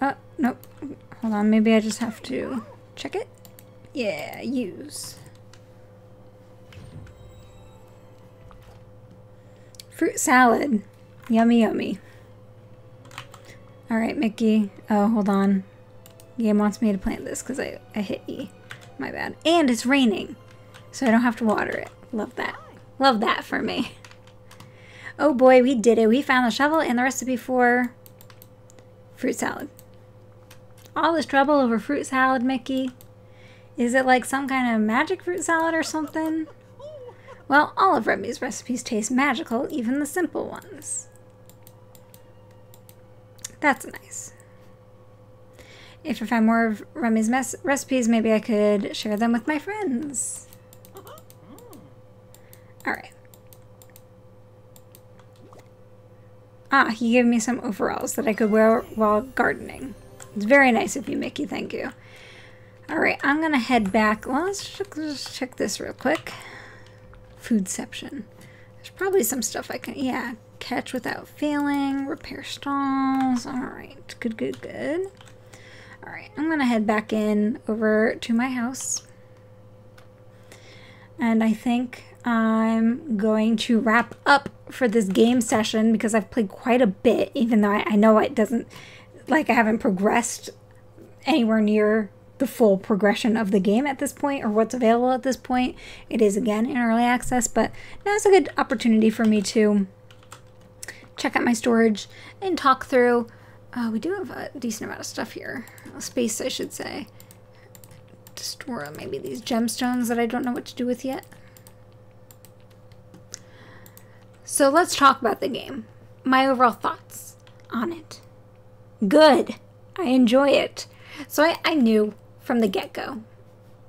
Oh, nope. Hold on, maybe I just have to check it. Yeah, use. Fruit salad. Yummy, yummy. Alright, Mickey. Oh, hold on. Game wants me to plant this because I hit E. my bad. And it's raining, so I don't have to water it. Love that. Love that for me. Oh boy, we did it. We found the shovel and the recipe for fruit salad. All this trouble over fruit salad, Mickey? Is it like some kind of magic fruit salad or something? Well, all of Remy's recipes taste magical, even the simple ones. That's nice. If I find more of Remy's recipes, maybe I could share them with my friends. Alright. Ah, he gave me some overalls that I could wear while gardening. It's very nice of you, Mickey. Thank you. Alright, I'm going to head back. Well, let's just check this real quick. Foodception. There's probably some stuff I can, yeah, catch without failing. Repair stalls. Alright, good, good, good. Alright, I'm going to head back in over to my house. And I think I'm going to wrap up for this game session because I've played quite a bit, even though I know it doesn't, like, I haven't progressed anywhere near the full progression of the game at this point, or what's available at this point. It is, again, in early access, but now it's a good opportunity for me to check out my storage and talk through. We do have a decent amount of stuff here. Space, I should say. To store maybe these gemstones that I don't know what to do with yet. So let's talk about the game. My overall thoughts on it. Good. I enjoy it. So I knew from the get-go,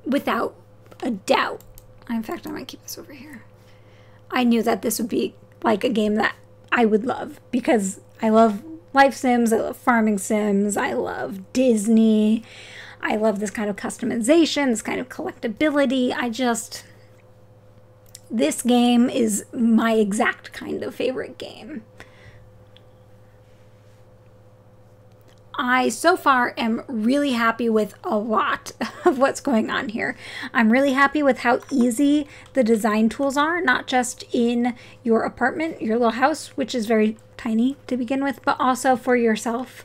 without a doubt, in fact I might keep this over here, I knew that this would be like a game that I would love, because I love life sims, I love farming sims, I love Disney, I love this kind of customization, this kind of collectability. This game is my exact kind of favorite game. I, so far, am really happy with a lot of what's going on here. I'm really happy with how easy the design tools are, not just in your apartment, your little house, which is very tiny to begin with, but also for yourself.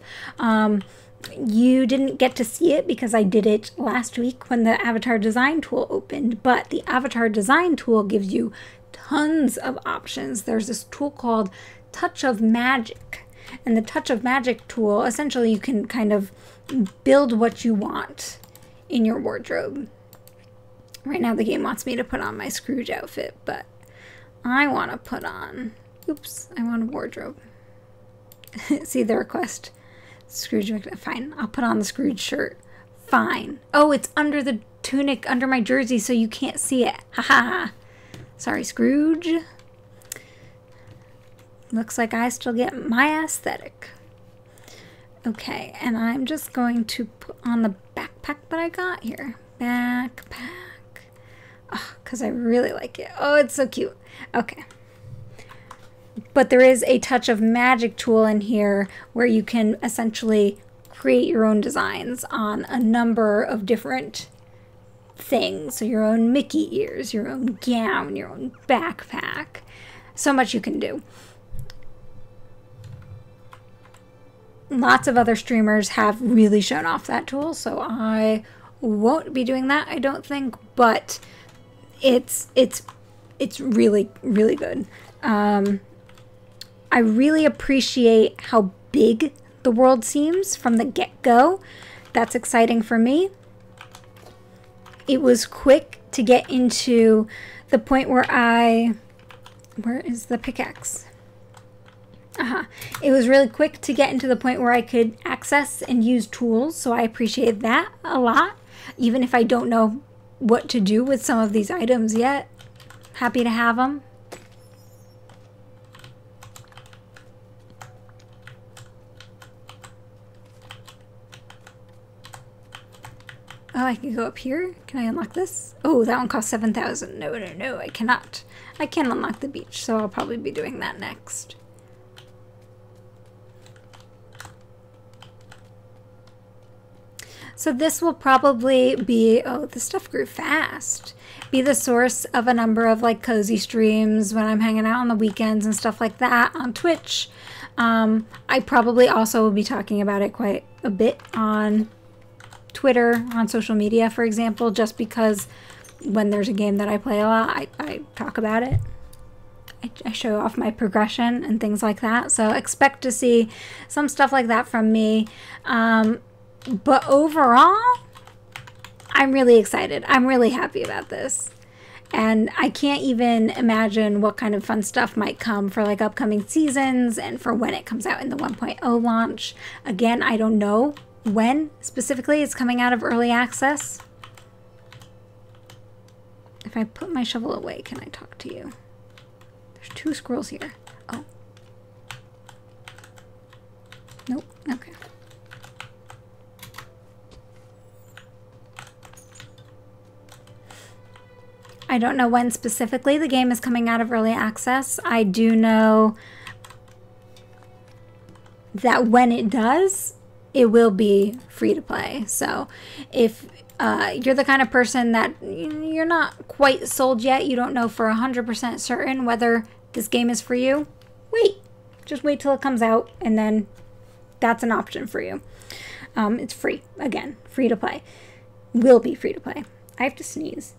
You didn't get to see it because I did it last week when the avatar design tool opened, but the avatar design tool gives you tons of options. There's this tool called Touch of Magic. And the Touch of Magic tool, essentially you can kind of build what you want in your wardrobe. Right now the game wants me to put on my Scrooge outfit, but I want to put on, oops, I want a wardrobe. See the request? Scrooge, fine, I'll put on the Scrooge shirt. Fine. Oh, it's under the tunic, under my jersey, so you can't see it. Haha. Sorry, Scrooge. Looks like I still get my aesthetic. Okay, and I'm just going to put on the backpack that I got here. Backpack. Oh, because I really like it. Oh, it's so cute. Okay. But there is a Touch of Magic tool in here where you can essentially create your own designs on a number of different things. So your own Mickey ears, your own gown, your own backpack. So much you can do. Lots of other streamers have really shown off that tool, so I won't be doing that, I don't think, but it's really, really good. I really appreciate how big the world seems from the get-go. That's exciting for me. It was quick to get into the point where where is the pickaxe? It was really quick to get into the point where I could access and use tools, so I appreciate that a lot. Even if I don't know what to do with some of these items yet, happy to have them. Oh, I can go up here? Can I unlock this? Oh, that one costs 7,000. No, no, no, I cannot. I can unlock the beach, so I'll probably be doing that next. So this will probably be, oh, this stuff grew fast, be the source of a number of like cozy streams when I'm hanging out on the weekends and stuff like that on Twitch. I probably also will be talking about it quite a bit on Twitter, on social media, for example, just because when there's a game that I play a lot, I talk about it. I show off my progression and things like that. So expect to see some stuff like that from me. But overall, I'm really excited. I'm really happy about this. And I can't even imagine what kind of fun stuff might come for like upcoming seasons and for when it comes out in the 1.0 launch. Again, I don't know when specifically it's coming out of early access. If I put my shovel away, can I talk to you? There's 2 squirrels here. Oh. Nope. Okay. I don't know when specifically the game is coming out of early access. I do know that when it does, it will be free to play. So if you're the kind of person that you're not quite sold yet, you don't know for 100% certain whether this game is for you, wait. Just wait till it comes out, and then that's an option for you. It's free. Again, free to play. Will be free to play. I have to sneeze.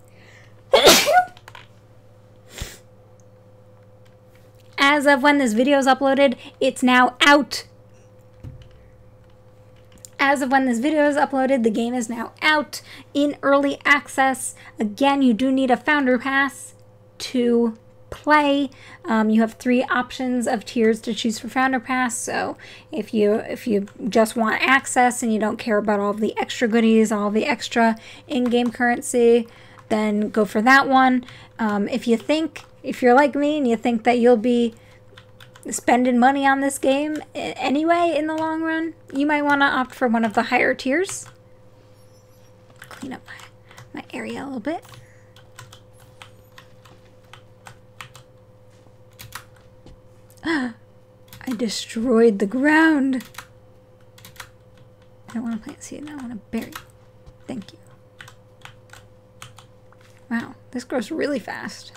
As of when this video is uploaded, it's now out. As of when this video is uploaded, the game is now out in early access. Again, you do need a founder pass to play. You have 3 options of tiers to choose for founder pass. So if you just want access and you don't care about all the extra goodies, all the extra in-game currency, then go for that one. If you're like me and you think that you'll be spending money on this game anyway in the long run, you might want to opt for one of the higher tiers. Clean up my area a little bit. I destroyed the ground. I don't want to plant seed, I want to bury. Thank you. Wow, this grows really fast.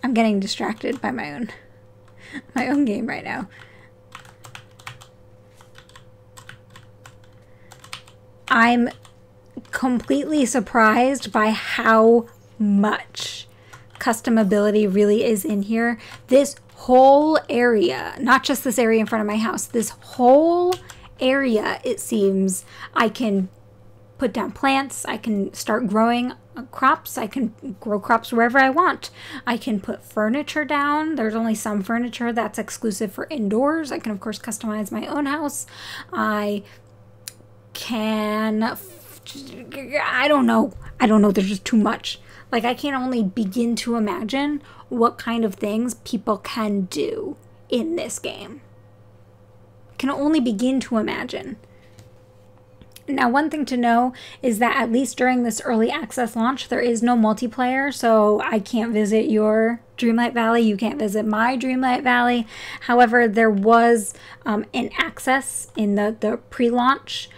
I'm getting distracted by my own game right now. I'm completely surprised by how much customability really is in here. This whole area, not just this area in front of my house, this whole area, it seems, I can put down plants, I can start growing crops, I can grow crops wherever I want. I can put furniture down. There's only some furniture that's exclusive for indoors. I can, of course, customize my own house. I can, I don't know, there's just too much. Like, I can only begin to imagine what kind of things people can do in this game. I can only begin to imagine. Now, one thing to know is that at least during this early access launch, there is no multiplayer, so I can't visit your Dreamlight Valley. You can't visit my Dreamlight Valley. However, there was an access in the pre-launch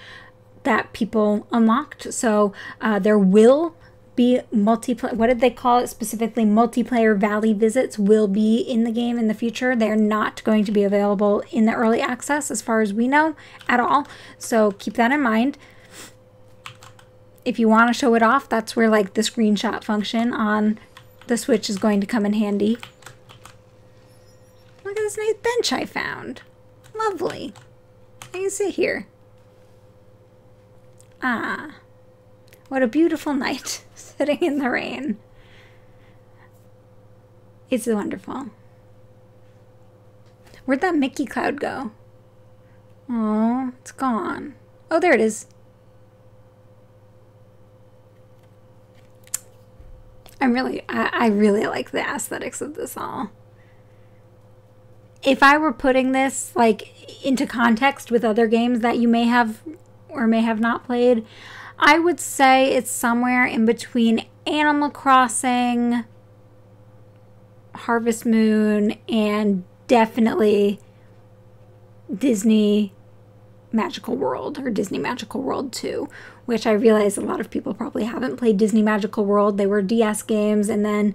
that people unlocked, so there will be multiplayer, what did they call it specifically? Multiplayer valley visits will be in the game in the future. They're not going to be available in the early access as far as we know at all. So keep that in mind. If you want to show it off, that's where like the screenshot function on the Switch is going to come in handy. Look at this nice bench I found. Lovely. I can sit here. Ah, what a beautiful night. Sitting in the rain. It's wonderful. Where'd that Mickey cloud go? Oh, it's gone. Oh, there it is. I really like the aesthetics of this all. If I were putting this like into context with other games that you may have or may have not played, I would say it's somewhere in between Animal Crossing, Harvest Moon, and definitely Disney Magical World or Disney Magical World 2, which I realize a lot of people probably haven't played Disney Magical World. They were DS games, and then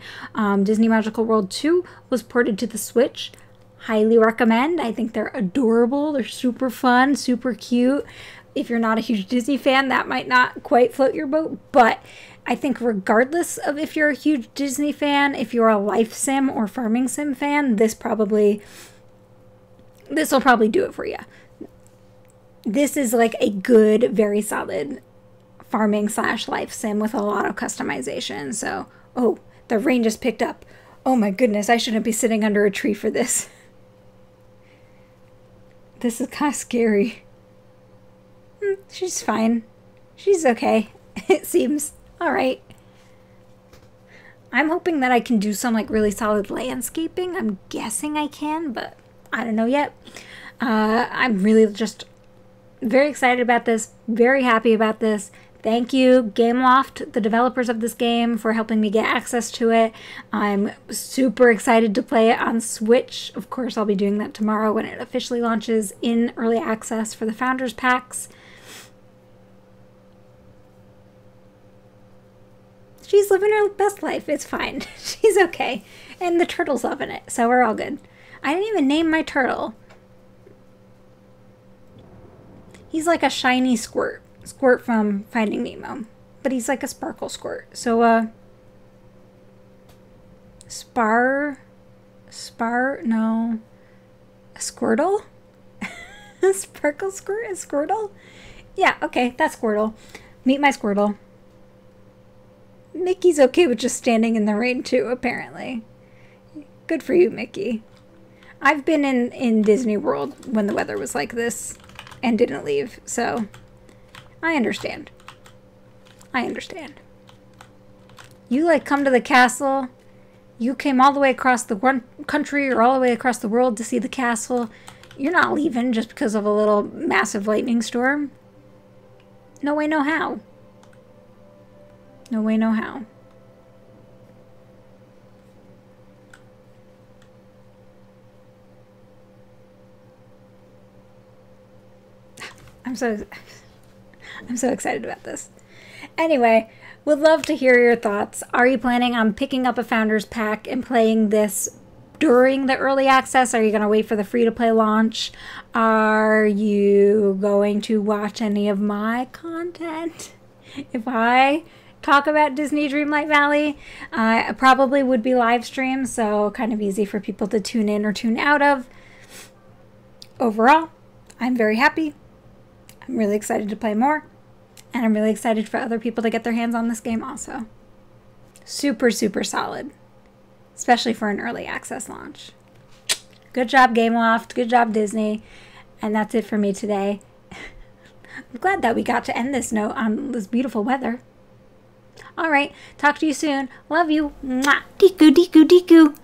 Disney Magical World 2 was ported to the Switch. Highly recommend. I think they're adorable. They're super fun, super cute. If you're not a huge Disney fan, that might not quite float your boat, but I think regardless of if you're a huge Disney fan, if you're a life sim or farming sim fan, this will probably do it for you. This is like a good, very solid farming / life sim with a lot of customization. So, oh, the rain just picked up. Oh my goodness, I shouldn't be sitting under a tree for this. This is kind of scary. She's fine. She's okay. It seems. All right. I'm hoping that I can do some like really solid landscaping. I'm guessing I can, but I don't know yet. I'm really just very excited about this. Very happy about this. Thank you, Gameloft, the developers of this game, for helping me get access to it. I'm super excited to play it on Switch. Of course, I'll be doing that tomorrow when it officially launches in early access for the Founders Packs. She's living her best life. It's fine. She's okay. And the turtle's loving it, so we're all good. I didn't even name my turtle. He's like a shiny squirt. Squirt from Finding Nemo. But he's like a sparkle squirt. So, no. A Squirtle? A sparkle squirt? A Squirtle? Yeah, okay, that's Squirtle. Meet my Squirtle. Mickey's okay with just standing in the rain too, apparently. Good for you, Mickey. I've been in Disney World when the weather was like this and didn't leave, so I understand. I understand. You like come to the castle, you came all the way across the country or all the way across the world to see the castle. You're not leaving just because of a little massive lightning storm. No way, no how. No way, no how. I'm so excited about this. Anyway, would love to hear your thoughts. Are you planning on picking up a Founders Pack and playing this during the early access? Are you going to wait for the free-to-play launch? Are you going to watch any of my content? If I talk about Disney Dreamlight Valley, I probably would be live stream, so kind of easy for people to tune in or tune out of. Overall, I'm very happy. I'm really excited to play more, and I'm really excited for other people to get their hands on this game also. Super, super solid, especially for an early access launch. Good job, Gameloft. Good job, Disney. And that's it for me today. I'm glad that we got to end this note on this beautiful weather. All right, talk to you soon. Love you. Mwah. Deeku, deeku, deeku.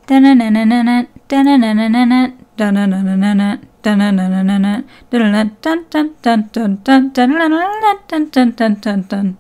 Da-na-na-na-na-na, da-na-na-na-na-na, da-na-na-na-na-na, da-na-na-na-na-na, da-na-na-dun-dun-dun-dun-dun, da-na-na-na-dun-dun-dun-dun-dun.